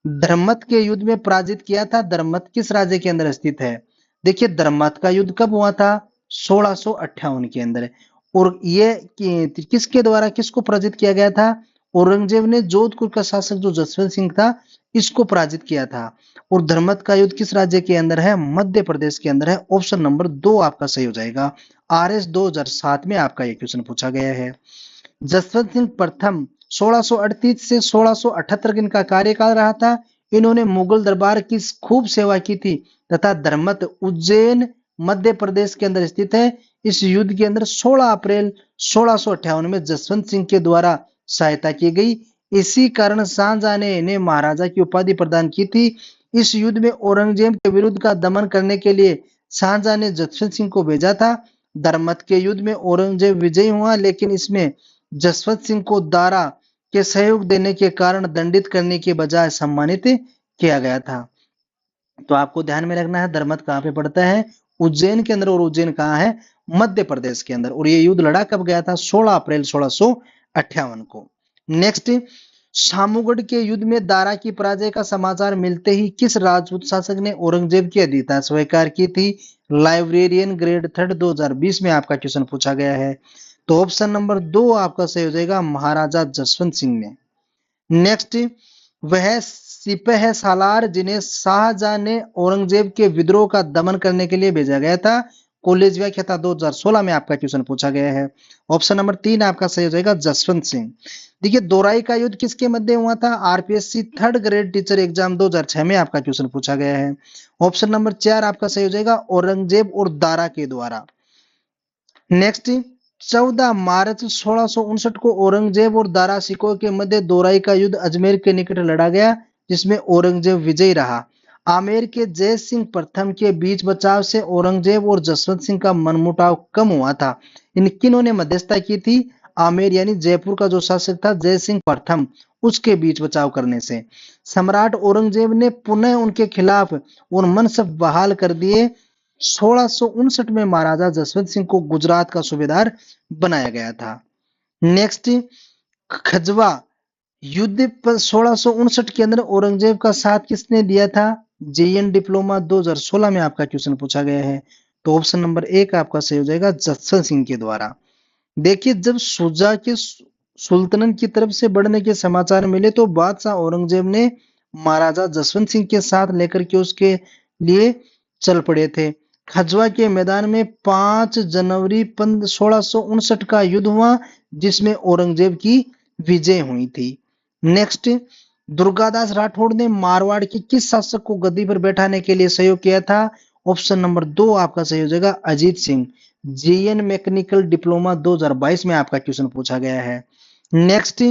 धर्मत के युद्ध में पराजित किया था। धर्मत किस राज्य के अंदर स्थित है? देखिए धर्मत का युद्ध कब हुआ था, 1658 के अंदर। और ये किसके द्वारा किसको पराजित किया गया था? औरंगजेब ने जोधपुर का शासक जो जसवंत सिंह था इसको पराजित किया था। और धर्मत का युद्ध किस राज्य के अंदर है? मध्य प्रदेश के अंदर है। ऑप्शन नंबर 2 आपका सही हो जाएगा। RS 2007 में आपका ये क्वेश्चन पूछा गया है। जसवंत सिंह प्रथम 1638 से 1678 इनका कार्यकाल रहा था। इन्होंने मुगल दरबार की खूब सेवा की थी तथा धर्मत उज्जैन मध्य प्रदेश के अंदर स्थित है। इस युद्ध के अंदर 16 अप्रैल 1658 में जसवंत सिंह के द्वारा सहायता की गई। इसी कारण शाहजहां ने इन्हें महाराजा की उपाधि प्रदान की थी। इस युद्ध में औरंगजेब के विरुद्ध का दमन करने के लिए शाहजहां ने जसवंत सिंह को भेजा था। धर्मत के युद्ध में औरंगजेब विजयी हुआ, लेकिन इसमें जसवंत सिंह को दारा के सहयोग देने के कारण दंडित करने के बजाय सम्मानित किया गया था। तो आपको ध्यान में रखना है, धर्मत कहाँ पे पड़ता है? उज्जैन के अंदर। और उज्जैन कहाँ है? मध्य प्रदेश के अंदर। और ये युद्ध लड़ा कब गया था? 16 अप्रैल 1658 को। नेक्स्ट, शामूगढ़ के युद्ध में दारा की पराजय का समाचार मिलते ही किस राजपूत शासक ने औरंगजेब की अधीनता स्वीकार की थी? लाइब्रेरियन ग्रेड 3 2020 में आपका क्वेश्चन पूछा गया है। तो ऑप्शन नंबर 2 आपका सही हो जाएगा, महाराजा जसवंत सिंह ने। नेक्स्ट, वह सिपह सालार जिन्हें शाहजहां ने औरंगजेब के विद्रोह का दमन करने के लिए भेजा गया था। कॉलेज व्याख्याता 2016 में आपका क्वेश्चन पूछा गया है। ऑप्शन नंबर 3 आपका सही हो जाएगा, जसवंत सिंह। देखिए दोराई का युद्ध किसके मध्य हुआ था? RPSC 3rd grade teacher exam 2006 में आपका क्वेश्चन पूछा गया है। ऑप्शन नंबर 4 आपका सही हो जाएगा, औरंगजेब और दारा के द्वारा। नेक्स्ट, 14 मार्च 1659 को औरंगजेब और दारा सिकोह के मध्य दोराई का युद्ध अजमेर के निकट लड़ा गया, जिसमें औरंगजेब विजयी रहा। आमेर के जय सिंह प्रथम के बीच बचाव से औरंगजेब और जसवंत सिंह का मनमुटाव कम हुआ था। इन किन्होंने मध्यस्थता की थी? आमेर यानी जयपुर का जो शासक था जय सिंह प्रथम, उसके बीच बचाव करने से। सम्राट औरंगजेब ने पुनः उनके खिलाफ और मनसब बहाल कर दिए। 1659 में महाराजा जसवंत सिंह को गुजरात का सूबेदार बनाया गया था। नेक्स्ट, खजवा युद्ध पर 1659 के अंदर औरंगजेब का साथ किसने दिया था? जेएन डिप्लोमा 2016 में आपका क्वेश्चन पूछा गया है। तो ऑप्शन नंबर 1 आपका सही हो जाएगा, जसवंत सिंह के द्वारा। देखिए, जब शुजा के सुल्तानत की तरफ से बढ़ने के समाचार मिले तो बादशाह औरंगजेब ने महाराजा जसवंत सिंह के साथ लेकर के उसके लिए चल पड़े थे। खजवा के मैदान में 5 जनवरी 1659 का युद्ध हुआ, जिसमें औरंगजेब की विजय हुई थी। नेक्स्ट, दुर्गादास राठौड़ ने मारवाड़ के किस शासक को गद्दी पर बैठाने के लिए सहयोग किया था? ऑप्शन नंबर 2 आपका सही हो जाएगा, Ajit Singh. JN mechanical diploma 2022 में आपका क्वेश्चन पूछा गया है। नेक्स्ट,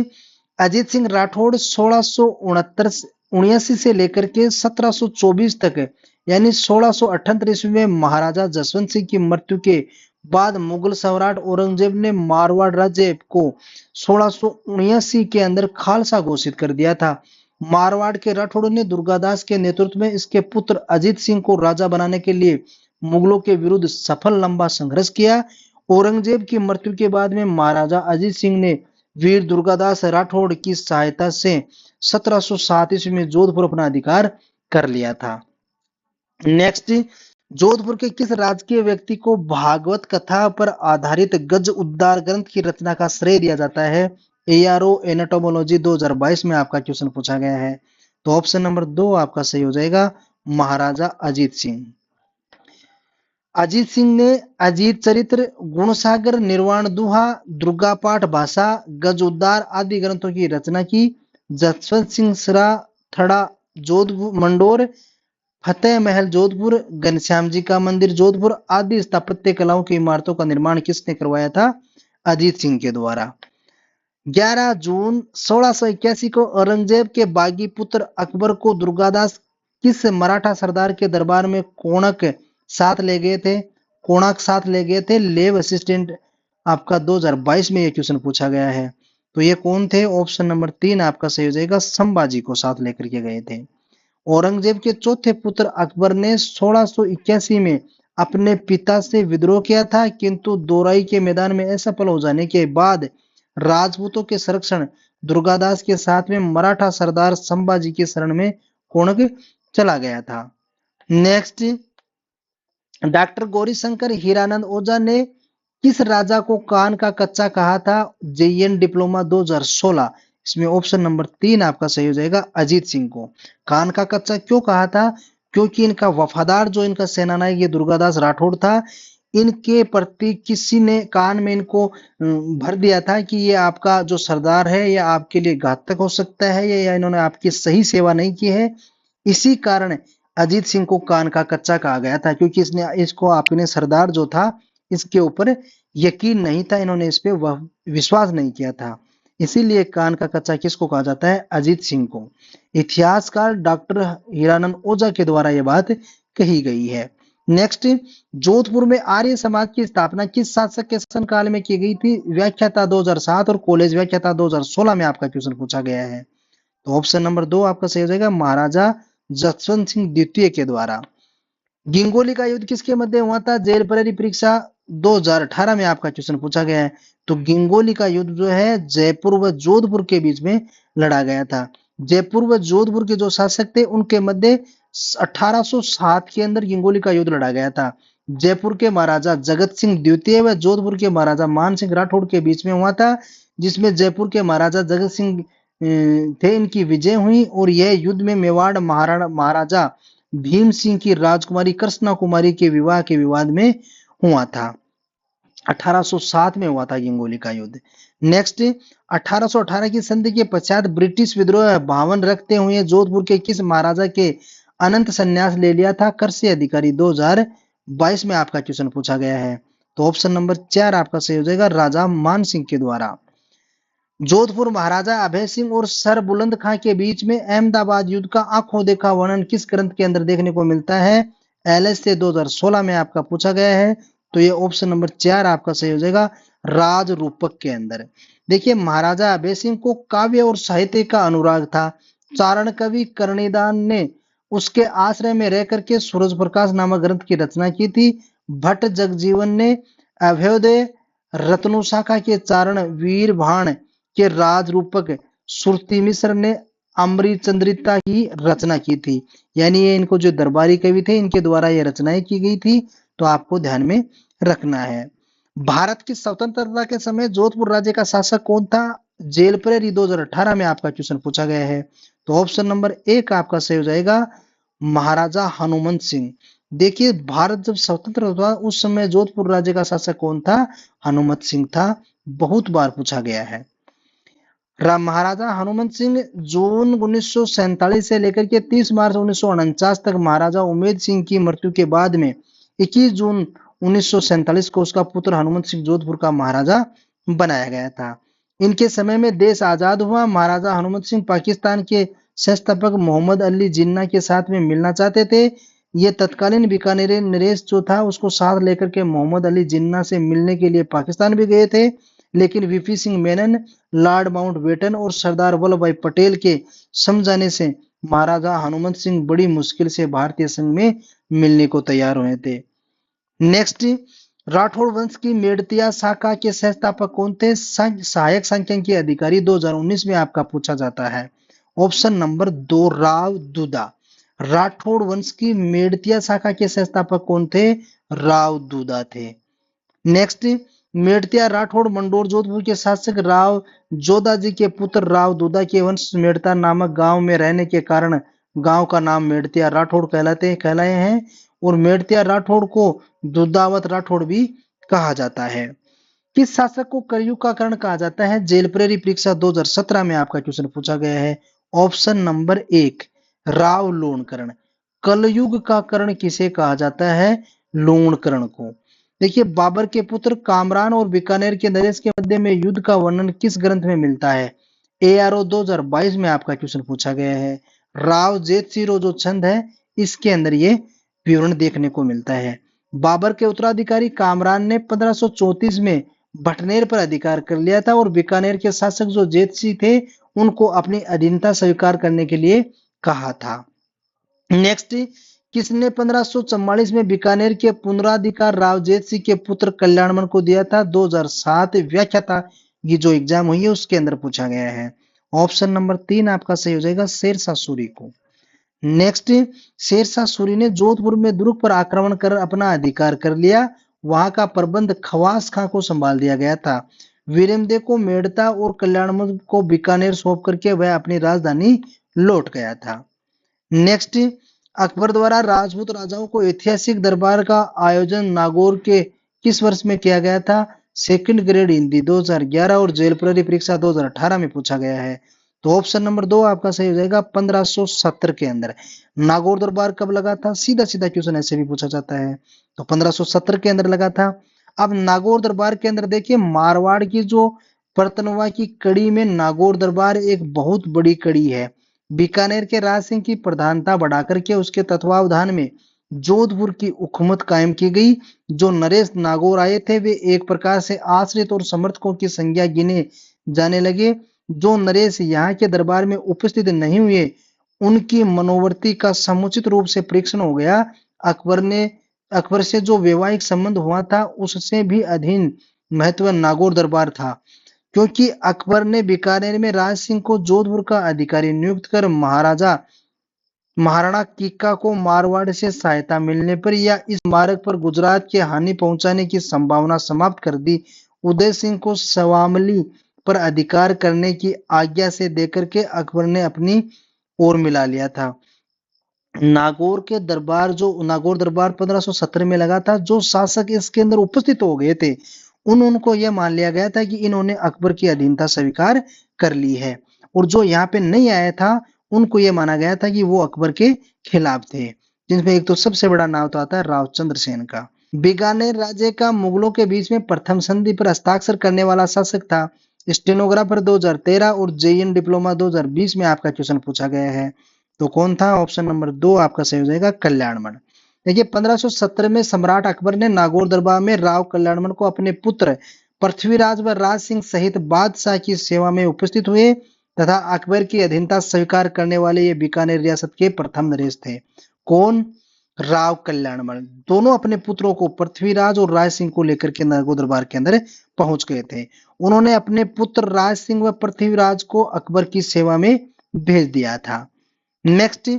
अजीत सिंह राठौड़ 1669 से लेकर के 1724 तक यानी 1678 ईस्वी में महाराजा जसवंत सिंह की मृत्यु के बाद मुगल सम्राट औरंगजेब ने मारवाड़ राज्य को 1679 के अंदर खालसा घोषित कर दिया था। मारवाड़ के राठौड़ ने दुर्गादास के नेतृत्व में इसके पुत्र अजीत सिंह को राजा बनाने के लिए मुगलों के विरुद्ध सफल लंबा संघर्ष किया। औरंगजेब की मृत्यु के बाद में महाराजा अजीत सिंह ने वीर दुर्गादास राठौड़ की सहायता से 1707 ईस्वी में जोधपुर अपना अधिकार कर लिया था। नेक्स्ट, जोधपुर के किस राजकीय व्यक्ति को भागवत कथा पर आधारित गज उद्धार ग्रंथ की रचना का श्रेय दिया जाता है? एआरओ एनाटोमोलॉजी 2022 में आपका क्वेश्चन पूछा गया है। तो ऑप्शन नंबर 2 आपका सही हो जाएगा, महाराजा अजीत सिंह। अजीत सिंह ने अजीत चरित्र, गुणसागर, निर्वाण दुहा, दुर्गा पाठ भाषा, गज उद्धार आदि ग्रंथों की रचना की। जसवंत सिंह सरा थड़ा जोधपुर मंडोर, फतेह महल जोधपुर, घनश्याम जी का मंदिर जोधपुर आदि स्थापत्य कलाओं की इमारतों का निर्माण किसने करवाया था? अजीत सिंह के द्वारा। 11 जून 1681 को औरंगजेब के बागी पुत्र अकबर को दुर्गादास किस मराठा सरदार के दरबार में कोणार्क साथ ले गए थे? कोणार्क साथ ले गए थे। लेव असिस्टेंट आपका 2022 में यह क्वेश्चन पूछा गया है। तो ये कौन थे? ऑप्शन नंबर 3 आपका सही हो जाएगा, संभाजी को साथ लेकर के गए थे। औरंगजेब के चौथे पुत्र अकबर ने 1681 में अपने पिता से विद्रोह किया था, किंतु दोराई के मैदान में असफल हो जाने के बाद राजपूतों के संरक्षण दुर्गादास के साथ में मराठा सरदार संभाजी के शरण में कोणार्क चला गया था। नेक्स्ट, डॉक्टर गौरीशंकर हीरानंद ओझा ने किस राजा को कान का कच्चा कहा था? जेएन डिप्लोमा 2016, इसमें ऑप्शन नंबर 3 आपका सही हो जाएगा, अजीत सिंह को। कान का कच्चा क्यों कहा था? क्योंकि इनका वफादार जो इनका सेनानायक ये दुर्गादास राठौड़ था, इनके प्रति किसी ने कान में इनको भर दिया था कि ये आपका जो सरदार है ये आपके लिए घातक हो सकता है या इन्होंने आपकी सही सेवा नहीं की है। इसी कारण अजीत सिंह को कान का कच्चा कहा गया था, क्योंकि इसने इसको आपने सरदार जो था इसके ऊपर यकीन नहीं था, इन्होंने इस पे विश्वास नहीं किया था। इसीलिए कान का कच्चा किसको कहा जाता है? अजीत सिंह को। इतिहासकार डॉक्टर हीरानंद ओझा के द्वारा यह बात कही गई है। नेक्स्ट, जोधपुर में आर्य समाज की स्थापना किस शासक के शासन काल में की गई थी? व्याख्याता 2007 और कॉलेज व्याख्याता 2016 में आपका क्वेश्चन पूछा गया है। तो ऑप्शन नंबर 2 आपका सही हो जाएगा, महाराजा जसवंत सिंह द्वितीय के द्वारा। गिंगोली का युद्ध किसके मध्य हुआ था? जेल प्रहरी परीक्षा 2018 में आपका क्वेश्चन पूछा गया है। तो गिंगोली का युद्ध जो है जयपुर व जोधपुर के बीच में लड़ा गया था। जयपुर व जोधपुर के जो शासक थे उनके मध्य 1807 के अंदर गिंगोली का युद्ध लड़ा गया था। जयपुर के महाराजा जगत सिंह द्वितीय व जोधपुर के महाराजा मान सिंह राठौड़ के बीच में हुआ था, जिसमें जयपुर के महाराजा जगत सिंह थे, इनकी विजय हुई और यह युद्ध में मेवाड़ महाराजा भीम सिंह की राजकुमारी कृष्णा कुमारी के विवाह के विवाद में हुआ था। 1807 में हुआ था गिंगोली का युद्ध। नेक्स्ट, 1818 की संधि के पश्चात ब्रिटिश विद्रोह भावन रखते हुए जोधपुर के किस महाराजा के अनंत संन्यास ले लिया था? कृषि अधिकारी 2022 में आपका क्वेश्चन पूछा गया है। तो ऑप्शन नंबर 4 आपका सही हो जाएगा, राजा मान सिंह के द्वारा। जोधपुर महाराजा अभय सिंह और सर बुलंद खां के बीच में अहमदाबाद युद्ध का आंखों देखा वर्णन किस ग्रंथ के अंदर देखने को मिलता है? एलएस से 2016 में आपका पूछा गया है। तो ये ऑप्शन नंबर 4 आपका सही हो जाएगा, राज रूपक के अंदर। देखिए महाराजा अभय सिंह को काव्य और साहित्य का अनुराग था। चारण कवि कर्णिदान ने उसके आश्रय में रह करके सूरज प्रकाश नामक ग्रंथ की रचना की थी। भट्ट जगजीवन ने अभ्युदय रत्नु शाखा के चारण वीर भाण के राज रूपक, सुरती मिश्र ने अमरी चंद्रिका की रचना की थी। यानी ये इनको जो दरबारी कवि थे इनके द्वारा ये रचनाएं की गई थी, तो आपको ध्यान में रखना है। भारत की स्वतंत्रता के समय जोधपुर राज्य का शासक कौन था? जेल प्रेरी 2018 में आपका क्वेश्चन पूछा गया है। तो ऑप्शन नंबर एक आपका सही हो जाएगा महाराजा हनुमंत सिंह। देखिए भारत जब स्वतंत्र हुआ उस समय जोधपुर राज्य का शासक कौन था? हनुमंत सिंह था। बहुत बार पूछा गया है। महाराजा हनुमंत सिंह जून 1947 से लेकर के 30 मार्च 1949 तक महाराजा उमेद सिंह की मृत्यु के बाद में 21 जून 1947 को उसका पुत्र हनुमंत सिंह जोधपुर का महाराजा बनाया गया था। इनके समय में देश आजाद हुआ। महाराजा हनुमंत सिंह पाकिस्तान के संस्थापक मोहम्मद अली जिन्ना के साथ में मिलना चाहते थे। ये तत्कालीन बीकानेर नरेश जो था उसको साथ लेकर के मोहम्मद अली जिन्ना से मिलने के लिए पाकिस्तान भी गए थे, लेकिन VP Singh Menon, Lord Mountbatten और सरदार वल्लभ भाई पटेल के समझाने से महाराजा हनुमंत सिंह बड़ी मुश्किल से भारतीय संघ में मिलने को तैयार हुए थे। नेक्स्ट, राठौड़ वंश की मेड़तिया शाखा के संस्थापक कौन थे? सहायक सांख्यिकी अधिकारी 2019 में आपका पूछा जाता है। Option number 2 Rao Duda. राठौड़ वंश की मेड़तिया शाखा के संस्थापक कौन थे? राव दूदा थे। नेक्स्ट, मेड़तिया राठौड़ मंडोर जोधपुर के शासक राव जोधाजी के पुत्र राव दूदा के वंश मेड़ता नामक गांव में रहने के कारण गांव का नाम मेड़तिया राठौड़ कहलाए हैं। और मेड़तिया राठौड़ को दुधावत राठौड़ भी कहा जाता है। किस शासक को कलयुग का कर्ण कहा जाता है? जेल प्रेरी परीक्षा 2017 में आपका क्वेश्चन पूछा गया है। Option number 1 Rao Lunkaran. कलयुग का कर्ण किसे कहा जाता है? लोणकर्ण को। देखिए बाबर के पुत्र कामरान और बीकानेर के नरेश के मध्य में युद्ध का वर्णन किस ग्रंथ में मिलता है? ARO 2022 में आपका क्वेश्चन पूछा गया है। राव जेत सिरो जो छंद है इसके अंदर ये विवरण देखने को मिलता है। बाबर के उत्तराधिकारी कामरान ने 1534 में भटनेर पर अधिकार कर लिया था और बीकानेर के शासक जो जेत सिंह थे उनको अपनी अधीनता स्वीकार करने के लिए कहा था। नेक्स्ट, किसने 1544 में बीकानेर के पुनराधिकार राव जेत सिंह के पुत्र कल्याणमल को दिया था? 2007 व्याख्याता की जो एग्जाम हुई है उसके अंदर पूछा गया है। ऑप्शन नंबर 3 आपका सही हो जाएगा शेरशाह सूरी को। नेक्स्ट, शेरशाह सूरी ने जोधपुर में दुर्ग पर आक्रमण कर अपना अधिकार कर लिया। वहां का प्रबंध खवास खां को संभाल दिया गया था। वीरेंद्र को मेड़ता और कल्याणमल को बीकानेर सौंप करके वह अपनी राजधानी लौट गया था। नेक्स्ट, अकबर द्वारा राजपूत राजाओं को ऐतिहासिक दरबार का आयोजन नागौर के किस वर्ष में किया गया था? सेकंड ग्रेड हिंदी 2011 और जेल प्रेरी परीक्षा 2018 में पूछा गया है। तो ऑप्शन नंबर 2 आपका सही हो जाएगा 1570 के अंदर। नागौर दरबार कब लगा था? सीधा सीधा क्वेश्चन ऐसे भी पूछा जाता है। तो 1570 के अंदर लगा था। अब नागौर दरबार के अंदर देखिए मारवाड़ की जो परतनवा की कड़ी में नागौर दरबार एक बहुत बड़ी कड़ी है। बीकानेर के राज सिंह की प्रधानता बढ़ाकर के उसके तत्वावधान में जोधपुर की हुकूमत कायम की गई। जो नरेश नागौर आए थे वे एक प्रकार से आश्रित और समर्थकों की संज्ञा गिने जाने लगे। जो नरेश यहाँ के दरबार में उपस्थित नहीं हुए उनकी मनोवृत्ति का समुचित रूप से परीक्षण हो गया। अकबर से जो वैवाहिक संबंध हुआ था उससे भी अधीन महत्व नागौर दरबार था, क्योंकि अकबर ने बीकानेर में राज सिंह को जोधपुर का अधिकारी नियुक्त कर महाराणा किक्का को मारवाड़ से सहायता मिलने पर या इस मार्ग पर गुजरात की हानि पहुंचाने की संभावना समाप्त कर दी। उदय सिंह को सवामली पर अधिकार करने की आज्ञा से देकर के अकबर ने अपनी ओर मिला लिया था। नागौर दरबार 1570 में लगा था। जो शासक इसके अंदर उपस्थित हो गए थे उनको यह मान लिया गया था कि इन्होंने अकबर की अधीनता स्वीकार कर ली है, और जो यहाँ पे नहीं आया था उनको यह माना गया था कि वो अकबर के खिलाफ थे, जिसमें एक तो सबसे बड़ा नाम तो आता है रावचंद्र सेन का। बीकानेर राज्य का मुगलों के बीच में प्रथम संधि पर हस्ताक्षर करने वाला शासक था। स्टेनोग्राफर 2013 और JN डिप्लोमा 2020 में आपका क्वेश्चन पूछा गया है। तो कौन था? ऑप्शन नंबर 2 आपका सही हो जाएगा कल्याणमल। देखिए 1570 में सम्राट अकबर ने नागौर दरबार में राव कल्याणमल को अपने पुत्र पृथ्वीराज व राज सिंह सहित बादशाह की सेवा में उपस्थित हुए तथा अकबर की अधीनता स्वीकार करने वाले ये बीकानेर रियासत के प्रथम नरेश थे। कौन? राव कल्याणमल। दोनों अपने पुत्रों को पृथ्वीराज और राज सिंह को लेकर के नरगो दरबार के अंदर पहुंच गए थे। उन्होंने अपने पुत्र राज सिंह व पृथ्वीराज को अकबर की सेवा में भेज दिया था। नेक्स्ट,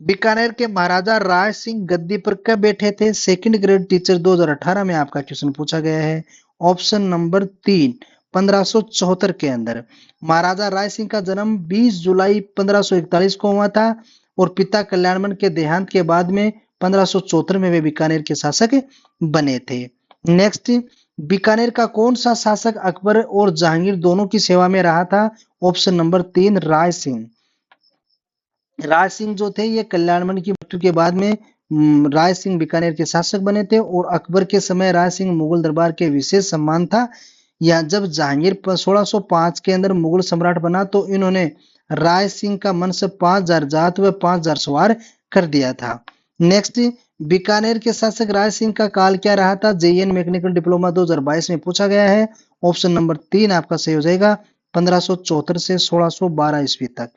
बीकानेर के महाराजा राज सिंह गद्दी पर कब बैठे थे? सेकंड ग्रेड टीचर 2018 में आपका क्वेश्चन पूछा गया है। ऑप्शन नंबर 3, 1574 के अंदर। महाराजा राय सिंह का जन्म 20 जुलाई 1541 को हुआ था और पिता कल्याणमल के देहांत के बाद में 1574 में वे बीकानेर के शासक बने थे। नेक्स्ट, बीकानेर का कौन सा शासक अकबर और जहांगीर दोनों की सेवा में रहा था? Option number 3, Rai Singh. राज सिंह जो थे ये कल्याणमल की मृत्यु के बाद में राय सिंह बीकानेर के शासक बने थे और अकबर के समय राय सिंह मुगल दरबार के विशेष सम्मान था। या जब जहांगीर 1605 के अंदर मुगल सम्राट बना तो इन्होंने राय सिंह का मनसब 5000 जात व 5000 सवार कर दिया था। नेक्स्ट, बीकानेर के शासक राय सिंह का काल क्या रहा था? जेईएन मैकेनिकल डिप्लोमा 2022 में पूछा गया है। ऑप्शन नंबर 3 आपका सही हो जाएगा, 1574 से 1612 ईस्वी तक।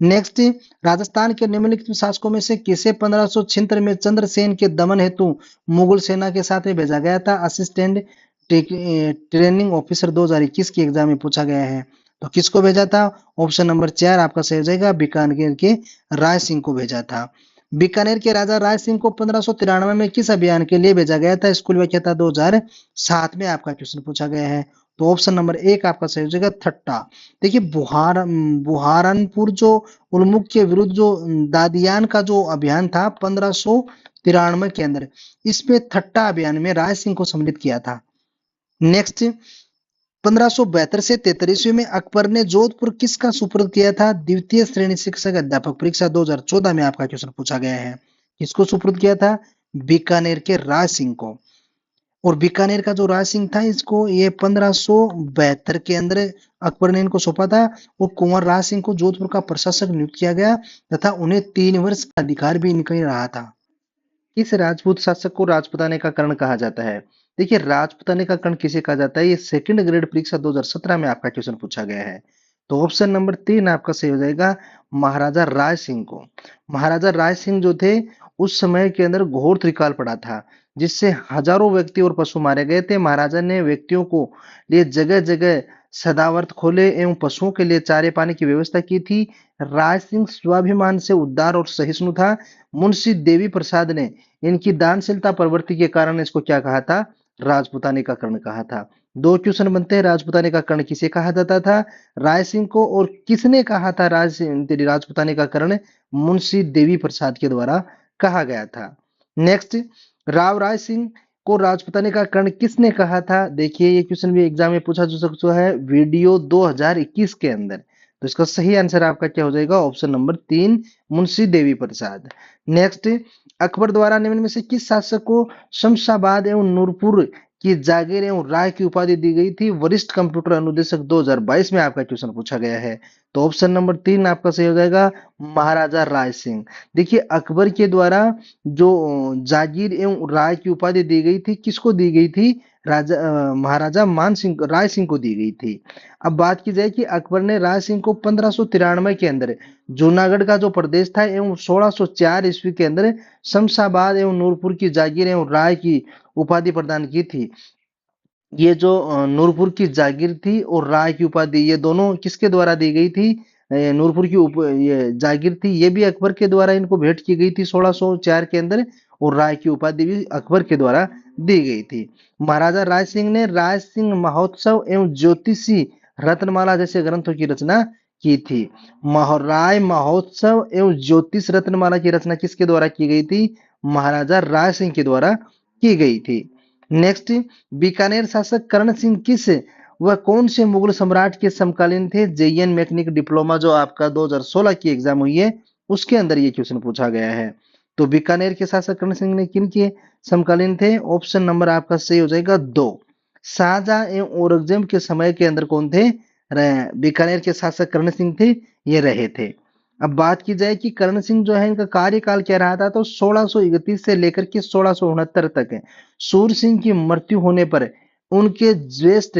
नेक्स्ट, राजस्थान के निम्नलिखित शासकों में से किसे 1576 में चंद्रसेन के दमन हेतु मुगल सेना के साथ में भेजा गया था? असिस्टेंट ट्रेनिंग ऑफिसर 2021 की एग्जाम में पूछा गया है। तो किसको भेजा था? ऑप्शन नंबर 4 आपका सही हो जाएगा, बीकानेर के राय सिंह को भेजा था। बीकानेर के राजा राय सिंह को 1593 में किस अभियान के लिए भेजा गया था? स्कूल व्याख्याता 2007 में आपका क्वेश्चन पूछा गया है। तो ऑप्शन नंबर 1 आपका सही हो जाएगा, थट्टा। देखिए बुहारनपुर जो उल्मुख के विरुद्ध जो दादियान का जो अभियान था 1593 के अंदर, इसमें थट्टा अभियान में राय सिंह को सम्मिलित किया था। नेक्स्ट, 1572 से 43 में अकबर ने जोधपुर किसका सुपुर्द किया था? द्वितीय श्रेणी शिक्षक अध्यापक परीक्षा 2014 में आपका क्वेश्चन पूछा गया है। किसको सुपुर्द किया था? बीकानेर के राज सिंह को। और बीकानेर का जो राज सिंह था इसको ये 1572 के अंदर अकबर ने इनको सौंपा था और कुंवर राज सिंह को जोधपुर का प्रशासक नियुक्त किया गया तथा उन्हें 3 वर्ष का अधिकार भी इनका ही रहा था। किस राजपूत शासक को राजपुताने का कर्ण कहा जाता है? देखिए, राजपुताने का कर्ण किसे कहा जाता है? ये सेकंड ग्रेड परीक्षा 2017 में आपका क्वेश्चन पूछा गया है। तो ऑप्शन नंबर 3 आपका सही हो जाएगा, महाराजा राय सिंह को। महाराजा राय सिंह जो थे उस समय के अंदर घोर त्रिकाल पड़ा था जिससे हजारों व्यक्ति और पशु मारे गए थे। महाराजा ने व्यक्तियों को लिए जगह जगह सदावर्त खोले एवं पशुओं के लिए चारे पानी की व्यवस्था की थी। राय सिंह स्वाभिमान से उदार और सहिष्णु था। मुंशी देवी प्रसाद ने इनकी दानशीलता प्रवृत्ति के कारण इसको क्या कहा था? राजपुताने का कर्ण कहा था। 2 क्वेश्चन बनते हैं, राजपुताने का कर्ण किसे कहा जाता था? राय सिंह को। और किसने कहा था राजपुताने का कर्ण? मुंशी देवी प्रसाद के द्वारा कहा गया था। नेक्स्ट, राव राय सिंह को राजपुताने का कर्ण किसने कहा था? देखिए, ये क्वेश्चन भी एग्जाम में पूछा जा सकता है वीडियो 2021 के अंदर। तो इसका सही आंसर आपका क्या हो जाएगा? Option number 3, Munshi Devi Prasad. Next, Akbar द्वारा निम्न में से किस शासक को शमशाबाद एवं नूरपुर की जागीर एवं राय की उपाधि दी गई थी? वरिष्ठ कंप्यूटर अनुदेशक 2022 में आपका क्वेश्चन पूछा गया है। तो ऑप्शन नंबर 3 आपका सही हो जाएगा, महाराजा राय सिंह। देखिए, अकबर के द्वारा जो जागीर एवं राय की उपाधि दी गई थी, किसको दी गई थी? महाराजा मान सिंह राय सिंह को दी गई थी। अब बात की जाए कि अकबर ने राय सिंह को 1593 के अंदर जूनागढ़ का जो प्रदेश था एवं 1604 ईस्वी के अंदर शमशाबाद एवं नूरपुर की जागीर एवं राय की उपाधि प्रदान की थी। ये जो नूरपुर की जागीर थी और राय की उपाधि, ये दोनों किसके द्वारा दी गई थी? नूरपुर की ये जागीर थी, ये भी अकबर के द्वारा इनको भेंट की गई थी 1604 के अंदर, और राय की उपाधि भी अकबर के द्वारा दी गई थी। महाराजा राय सिंह ने राय सिंह महोत्सव एवं ज्योतिषी रत्नमाला जैसे ग्रंथों की रचना की थी। राय महोत्सव एवं ज्योतिष रत्नमाला की रचना किसके द्वारा की गई थी? महाराजा राय सिंह के द्वारा की गई थी। नेक्स्ट, बीकानेर शासक कर्ण सिंह किस वह कौन से मुगल सम्राट के समकालीन थे? जेईएन मैकेनिक डिप्लोमा जो आपका 2016 की एग्जाम हुई है उसके अंदर ये क्वेश्चन पूछा गया है। तो बीकानेर के शासक कर्ण सिंह ने किन के समकालीन थे? ऑप्शन नंबर आपका सही हो जाएगा 2, शाहजहां एवं औरंगजेब के समय के अंदर कौन थे? बीकानेर के शासक कर्ण सिंह थे, ये रहे थे। अब बात की जाए कि कर्ण सिंह जो है इनका कार्यकाल क्या रहा था, तो 1631 से लेकर के 1669 तक है। सूर सिंह की मृत्यु होने पर उनके ज्येष्ठ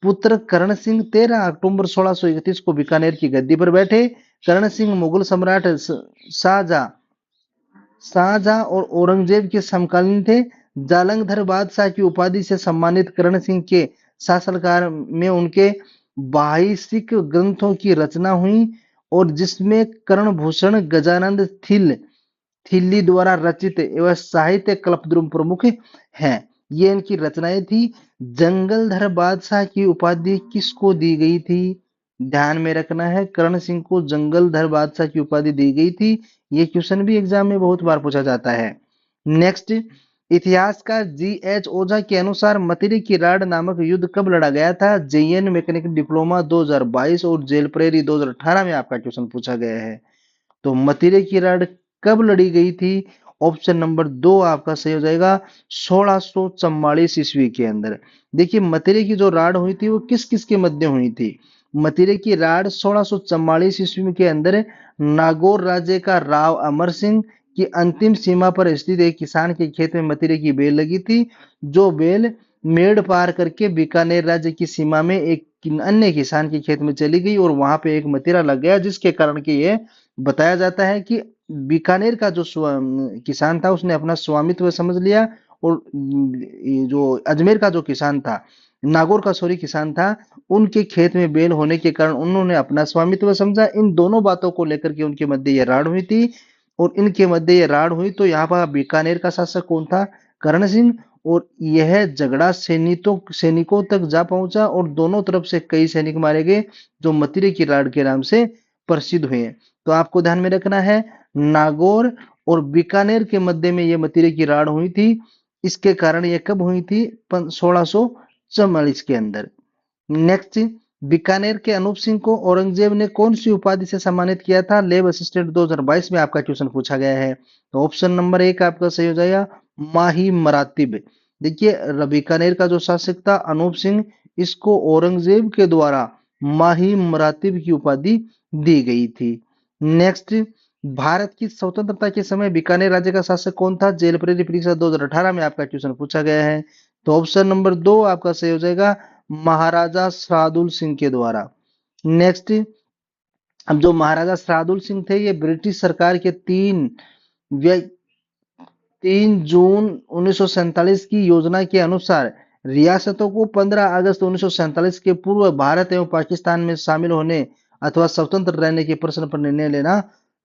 पुत्र करण सिंह 13 अक्टूबर 1631 को बीकानेर की गद्दी पर बैठे। करण सिंह मुगल सम्राट शाहजहां शाहजहां और औरंगजेब के समकालीन थे। जालंधर बादशाह की उपाधि से सम्मानित करण सिंह के शासनकाल में उनके बाईसिक ग्रंथों की रचना हुई और जिसमें कर्ण भूषण गजानंद थिल्ली द्वारा रचित एवं साहित्य कल्पद्रुम प्रमुख हैं। ये इनकी रचनाएं थी। जंगलधर बादशाह की उपाधि किसको दी गई थी? ध्यान में रखना है, करण सिंह को जंगलधर बादशाह की उपाधि दी गई थी। ये क्वेश्चन भी एग्जाम में बहुत बार पूछा जाता है। नेक्स्ट, इतिहासकार जी.एच. ओझा के अनुसार मतिरे की राड नामक युद्ध कब लड़ा गया था? जेएन मैकेनिकल डिप्लोमा 2022 और जेल प्रेरी 2018 में आपका क्वेश्चन पूछा गया है। तो मतिरे की राड कब लड़ी गई थी? ऑप्शन नंबर 2 आपका सही हो जाएगा 1644 ईस्वी के अंदर। देखिए मतिरे की जो राड हुई थी वो किस किस के मध्य हुई थी? मतिरे की राड 1644 ईस्वी के अंदर नागौर राज्य का राव अमर सिंह की अंतिम सीमा पर स्थित एक किसान के खेत में मतिरे की बेल लगी थी। जो बेल मेड़ पार करके बीकानेर राज्य की सीमा में एक अन्य किसान के खेत में चली गई और वहां पे एक मतिरा लग गया, जिसके कारण कि ये बताया जाता है कि बीकानेर का जो किसान था उसने अपना स्वामित्व समझ लिया और जो अजमेर का जो किसान था, नागौर का सॉरी किसान था, उनके खेत में बेल होने के कारण उन्होंने अपना स्वामित्व समझा। इन दोनों बातों को लेकर के उनके मध्य ये राड़ हुई थी और इनके मध्य ये राड़ हुई तो यहाँ पर बीकानेर का शासक कौन था? करण सिंह। और यह झगड़ा सैनिकों तक जा पहुंचा और दोनों तरफ से कई सैनिक मारे गए जो मतिरे की राड़ के नाम से प्रसिद्ध हुए। तो आपको ध्यान में रखना है, नागौर और बीकानेर के मध्य में यह मतिरे की राड़ हुई थी। इसके कारण यह कब हुई थी? 1644 के अंदर। नेक्स्ट, बीकानेर के अनूप सिंह को औरंगजेब ने कौन सी उपाधि से सम्मानित किया था? लेब असिस्टेंट 2022 में आपका क्वेश्चन पूछा गया है। तो ऑप्शन नंबर 1 आपका सही हो जाएगा माही मरातिब। देखिए बीकानेर का जो शासक था अनूप सिंह, इसको औरंगजेब के द्वारा माही मरातिब की उपाधि दी गई थी। नेक्स्ट, भारत की स्वतंत्रता के समय बीकानेर राज्य का शासक कौन था? जेल प्रेरी परीक्षा 2018 में आपका क्वेश्चन पूछा गया है। तो ऑप्शन नंबर 2 आपका सही हो जाएगा महाराजा सरादुल सिंह के द्वारा। नेक्स्ट, अब जो महाराजा सरादुल सिंह थे ये ब्रिटिश सरकार के 3 जून 1947 की योजना के अनुसार रियासतों को 15 अगस्त 1947 के पूर्व भारत एवं पाकिस्तान में शामिल होने अथवा स्वतंत्र रहने के प्रश्न पर निर्णय लेना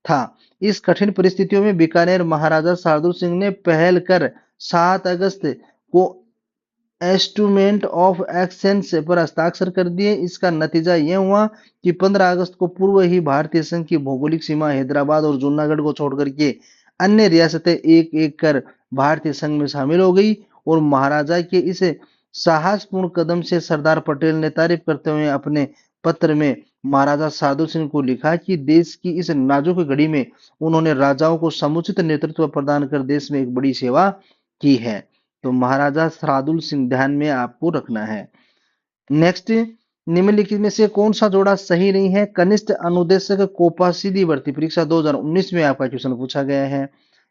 था। इस कठिन परिस्थितियों में बीकानेर महाराजा सरादुल सिंह ने पहल कर 7 अगस्त को इंस्ट्रूमेंट ऑफ एक्सचेंज पर हस्ताक्षर कर दिए। इसका नतीजा यह हुआ कि 15 अगस्त को पूर्व ही भारतीय संघ की भौगोलिक सीमा हैदराबाद और जूनागढ़ को छोड़कर के अन्य रियासतें एक एक कर भारतीय संघ में शामिल हो गई और महाराजा के इस साहसपूर्ण कदम से सरदार पटेल ने तारीफ करते हुए अपने पत्र में महाराजा सरादुल सिंह को लिखा कि देश की इस नाजुक घड़ी में उन्होंने राजाओं को समुचित नेतृत्व प्रदान कर देश में एक बड़ी सेवा की है। तो महाराजा सरादुल सिंह ध्यान में आपको रखना है। नेक्स्ट, निम्नलिखित में से कौन सा जोड़ा सही नहीं है? कनिष्ठ अनुदेशक कोपासीदी भर्ती परीक्षा 2019 में आपका क्वेश्चन पूछा गया है।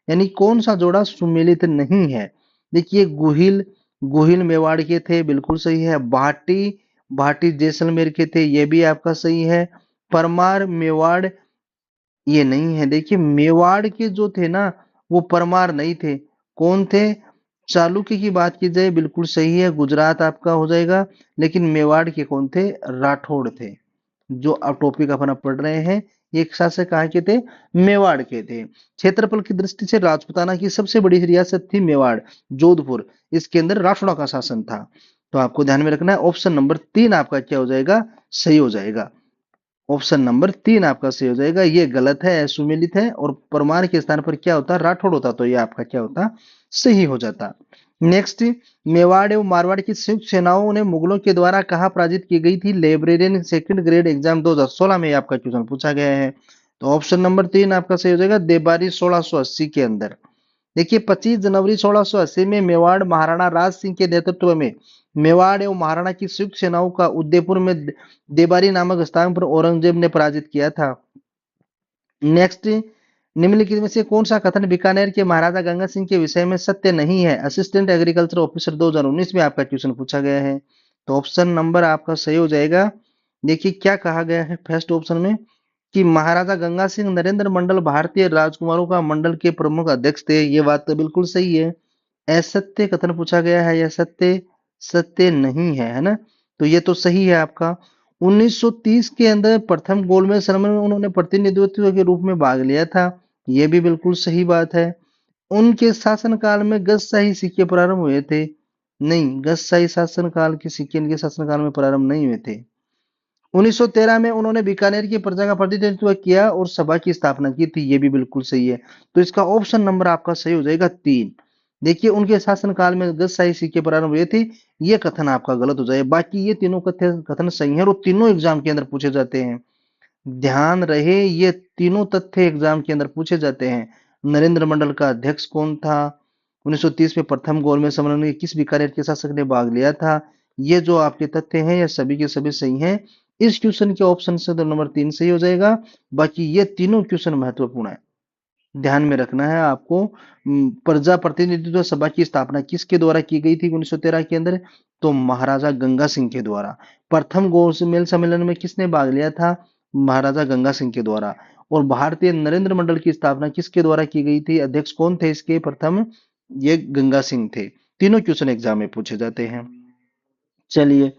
यानी कौन सा जोड़ा सुमेलित नहीं है? देखिए गुहिल मेवाड़ के थे, बिल्कुल सही है। भाटी जैसलमेर के थे, ये भी आपका सही है। परमार मेवाड़ ये नहीं है। देखिए मेवाड़ के जो थे ना वो परमार नहीं थे। कौन थे? चालुक्य की बात की जाए बिल्कुल सही है, गुजरात आपका हो जाएगा। लेकिन मेवाड़ के कौन थे? राठौड़ थे। जो आप टॉपिक अपना पढ़ रहे हैं ये एक शासक कहाँ के थे? मेवाड़ के थे। क्षेत्रफल की दृष्टि से राजपूताना की सबसे बड़ी रियासत थी मेवाड़, जोधपुर। इसके अंदर राठौड़ा का शासन था। तो आपको ध्यान में रखना है ऑप्शन नंबर 3 आपका क्या हो जाएगा? सही हो जाएगा। ऑप्शन नंबर 3 आपका सही हो जाएगा। ये गलत है, सुमेलित है और परमार के स्थान पर क्या होता? राठौड़ होता। तो ये आपका क्या होता? सही हो जाता। नेक्स्ट, मेवाड़ एवं मारवाड़ की संयुक्त सेनाओं ने मुगलों के द्वारा कहाँ पराजित की गई थी? लाइब्रेरियन सेकंड ग्रेड एग्जाम 2016 में आपका क्वेश्चन पूछा गया है। तो ऑप्शन नंबर 3 आपका सही हो जाएगा देबारी 1680 के अंदर। देखिए 25 जनवरी 1680 में मेवाड़ महाराणा राज सिंह के नेतृत्व में मेवाड़ एवं महाराणा की संयुक्त सेनाओं का उदयपुर में देबारी नामक स्थान पर औरंगजेब ने पराजित किया था। नेक्स्ट, निम्नलिखित में से कौन सा कथन बीकानेर के महाराजा गंगा सिंह के विषय में सत्य नहीं है? असिस्टेंट एग्रीकल्चर ऑफिसर 2019 में आपका क्वेश्चन पूछा गया है। तो ऑप्शन नंबर आपका सही हो जाएगा। देखिए क्या कहा गया है फर्स्ट ऑप्शन में कि महाराजा गंगा सिंह नरेंद्र मंडल भारतीय राजकुमारों का मंडल के प्रमुख अध्यक्ष थे। ये बात तो बिल्कुल सही है। असत्य कथन पूछा गया है, यह सत्य सत्य नहीं है ना? तो ये तो सही है आपका। 1930 के अंदर प्रथम गोलमेज सम्मेलन में उन्होंने प्रतिनिधित्व के रूप में भाग लिया था। ये भी बिल्कुल सही बात है। उनके शासनकाल में गजशाही सिक्के प्रारंभ हुए थे। नहीं, गजशाही शासनकाल के सिक्के इनके शासनकाल में प्रारंभ नहीं हुए थे। 1913 में उन्होंने बीकानेर की प्रजा का प्रतिनिधित्व किया और सभा की स्थापना की थी। ये भी बिल्कुल सही है। तो इसका ऑप्शन नंबर आपका सही हो जाएगा 3। देखिए उनके शासनकाल में गजशाही सिक्के प्रारंभ हुए थे। ये कथन आपका गलत हो जाए। बाकी ये तीनों कथन सही है और तीनों एग्जाम के अंदर पूछे जाते हैं। ध्यान रहे ये तीनों तथ्य एग्जाम के अंदर पूछे जाते हैं। नरेंद्र मंडल का अध्यक्ष कौन था? 1930 में प्रथम गोलमेज सम्मेलन में किस बीकानेर के शासक ने भाग लिया था? ये जो आपके तथ्य हैं ये सभी के सभी सही हैं। इस क्वेश्चन के ऑप्शन से तो नंबर 3 सही हो जाएगा। बाकी ये तीनों क्वेश्चन महत्वपूर्ण है, ध्यान में रखना है आपको। प्रजा प्रतिनिधित्व सभा की स्थापना किसके द्वारा की गई थी 1913 के अंदर? तो महाराजा गंगा सिंह के द्वारा। प्रथम गोलमेज सम्मेलन में किसने भाग लिया था? महाराजा गंगा सिंह के द्वारा। और भारतीय नरेंद्र मंडल की स्थापना किसके द्वारा की गई थी? अध्यक्ष कौन थे इसके प्रथम? ये गंगा सिंह थे। तीनों क्वेश्चन एग्जाम में पूछे जाते हैं। चलिए,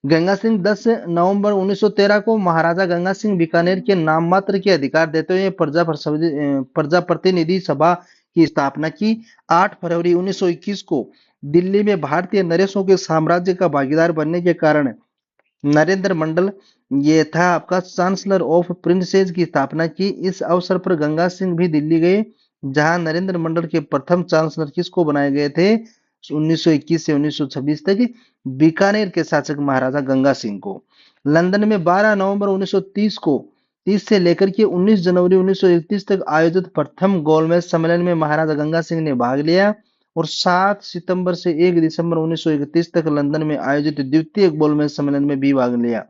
गंगा सिंह 10 नवंबर 1913 को महाराजा गंगा सिंह बीकानेर के नाम मात्र के अधिकार देते हुए प्रजा प्रतिनिधि सभा की स्थापना की। 8 फरवरी 1921 को दिल्ली में भारतीय नरेशों के साम्राज्य का भागीदार बनने के कारण नरेंद्र मंडल ये था आपका चांसलर ऑफ प्रिंसेस की स्थापना की। इस अवसर पर गंगा सिंह भी दिल्ली गए, जहां नरेंद्र मंडल के प्रथम चांसलर किसको बनाए गए थे 1921 से 1926 तक? बीकानेर के शासक महाराजा गंगा सिंह को। लंदन में 12 नवंबर 1930 को 30 से लेकर के 19 जनवरी 1931 तक आयोजित प्रथम गोलमेज सम्मेलन में महाराजा गंगा सिंह ने भाग लिया और 7 सितंबर से 1 दिसंबर 1931 तक लंदन में आयोजित द्वितीय गोलमेज सम्मेलन में भी भाग लिया,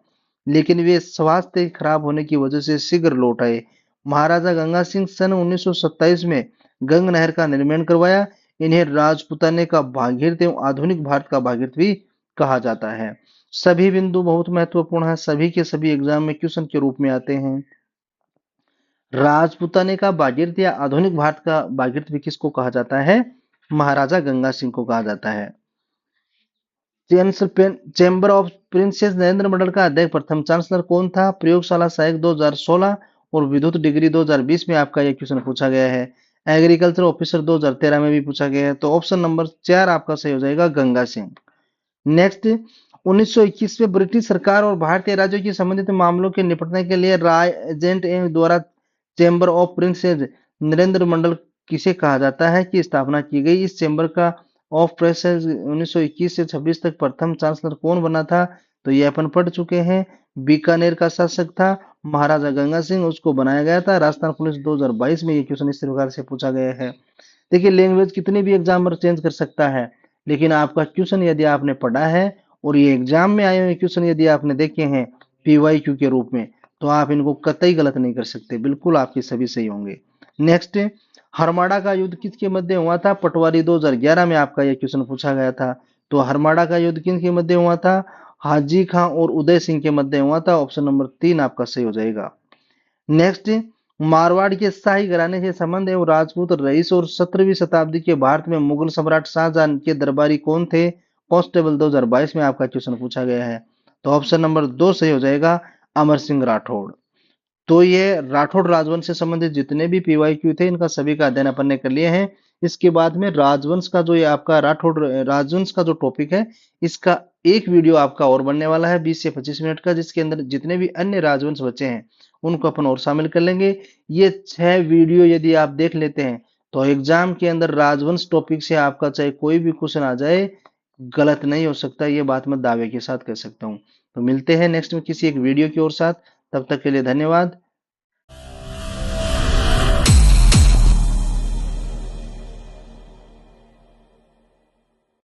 लेकिन वे स्वास्थ्य खराब होने की वजह से शीघ्र लौट आए। महाराजा गंगा सिंह सन 1927 में गंग नहर का निर्माण करवाया। इन्हें राजपुताने का भागीरथ एवं आधुनिक भारत का भागीरथ भी कहा जाता है। सभी बिंदु बहुत महत्वपूर्ण है, सभी के सभी एग्जाम में क्वेश्चन के रूप में आते हैं। राजपुताने का भागीरथ या आधुनिक भारत का भागीरथ भी किसको कहा जाता है? महाराजा गंगा सिंह को कहा जाता है। चैम्बर ऑफ प्रिंसेस नरेंद्र मंडल का अध्यक्ष प्रथम चांसलर कौन था? प्रयोगशाला सहायक 2016 और विद्युत डिग्री 2020 में आपका यह क्वेश्चन पूछा गया है। एग्रीकल्चर ऑफिसर 2013 में भी पूछा गया है। तो ऑप्शन नंबर 4 आपका सही हो जाएगा, गंगा सिंह। नेक्स्ट, 1921 में ब्रिटिश सरकार और भारतीय राज्यों की संबंधित मामलों के निपटने के लिए राय एजेंट द्वारा चैम्बर ऑफ प्रिंसेस नरेंद्र मंडल किसे कहा जाता है की स्थापना की गई? इस चैम्बर का ऑफ प्रिंसेस 1921 से 26 तक प्रथम चांसलर कौन बना था? तो ये अपन पढ़ चुके हैं। बीकानेर का शासक था महाराजा गंगा सिंह, उसको बनाया गया था। राजस्थान पुलिस 2022 में ये क्वेश्चन इस प्रकार से पूछा गया है। देखिए लैंग्वेज कितनी भी एग्जामर चेंज कर सकता है, लेकिन आपका क्वेश्चन यदि आपने पढ़ा है और ये एग्जाम में आए हुए क्वेश्चन यदि आपने देखे हैं पीवाईक्यू के रूप में, तो आप इनको कतई गलत नहीं कर सकते, बिल्कुल आपके सभी सही होंगे। नेक्स्ट, हरमाड़ा का युद्ध किसके मध्य हुआ था? पटवारी 2011 में आपका यह क्वेश्चन पूछा गया था। तो हरमाड़ा का युद्ध किसके मध्य हुआ था? हाजी खां और उदय सिंह के मध्य हुआ था। ऑप्शन नंबर 3 आपका सही हो जाएगा। नेक्स्ट, मारवाड़ के शाही घराने से संबंध एवं राजपूत रईस और 17वीं शताब्दी के भारत में मुगल सम्राट शाहजहां के दरबारी कौन थे? कांस्टेबल 2022 में आपका क्वेश्चन पूछा गया है। तो ऑप्शन नंबर 2 सही हो जाएगा, अमर सिंह राठौड़। तो ये राठौड़ राजवंश से संबंधित जितने भी पीवाईक्यू थे इनका सभी का अध्ययन अपन ने कर लिया है। इसके बाद में राजवंश का जो ये आपका राठौड़ राजवंश का जो टॉपिक है, इसका एक वीडियो आपका और बनने वाला है 20 से 25 मिनट का, जिसके अंदर जितने भी अन्य राजवंश बचे हैं उनको अपन और शामिल कर लेंगे। ये 6 वीडियो यदि आप देख लेते हैं तो एग्जाम के अंदर राजवंश टॉपिक से आपका चाहे कोई भी क्वेश्चन आ जाए गलत नहीं हो सकता, ये बात मैं दावे के साथ कह सकता हूँ। तो मिलते हैं नेक्स्ट में किसी एक वीडियो की ओर साथ, तब तक के लिए धन्यवाद।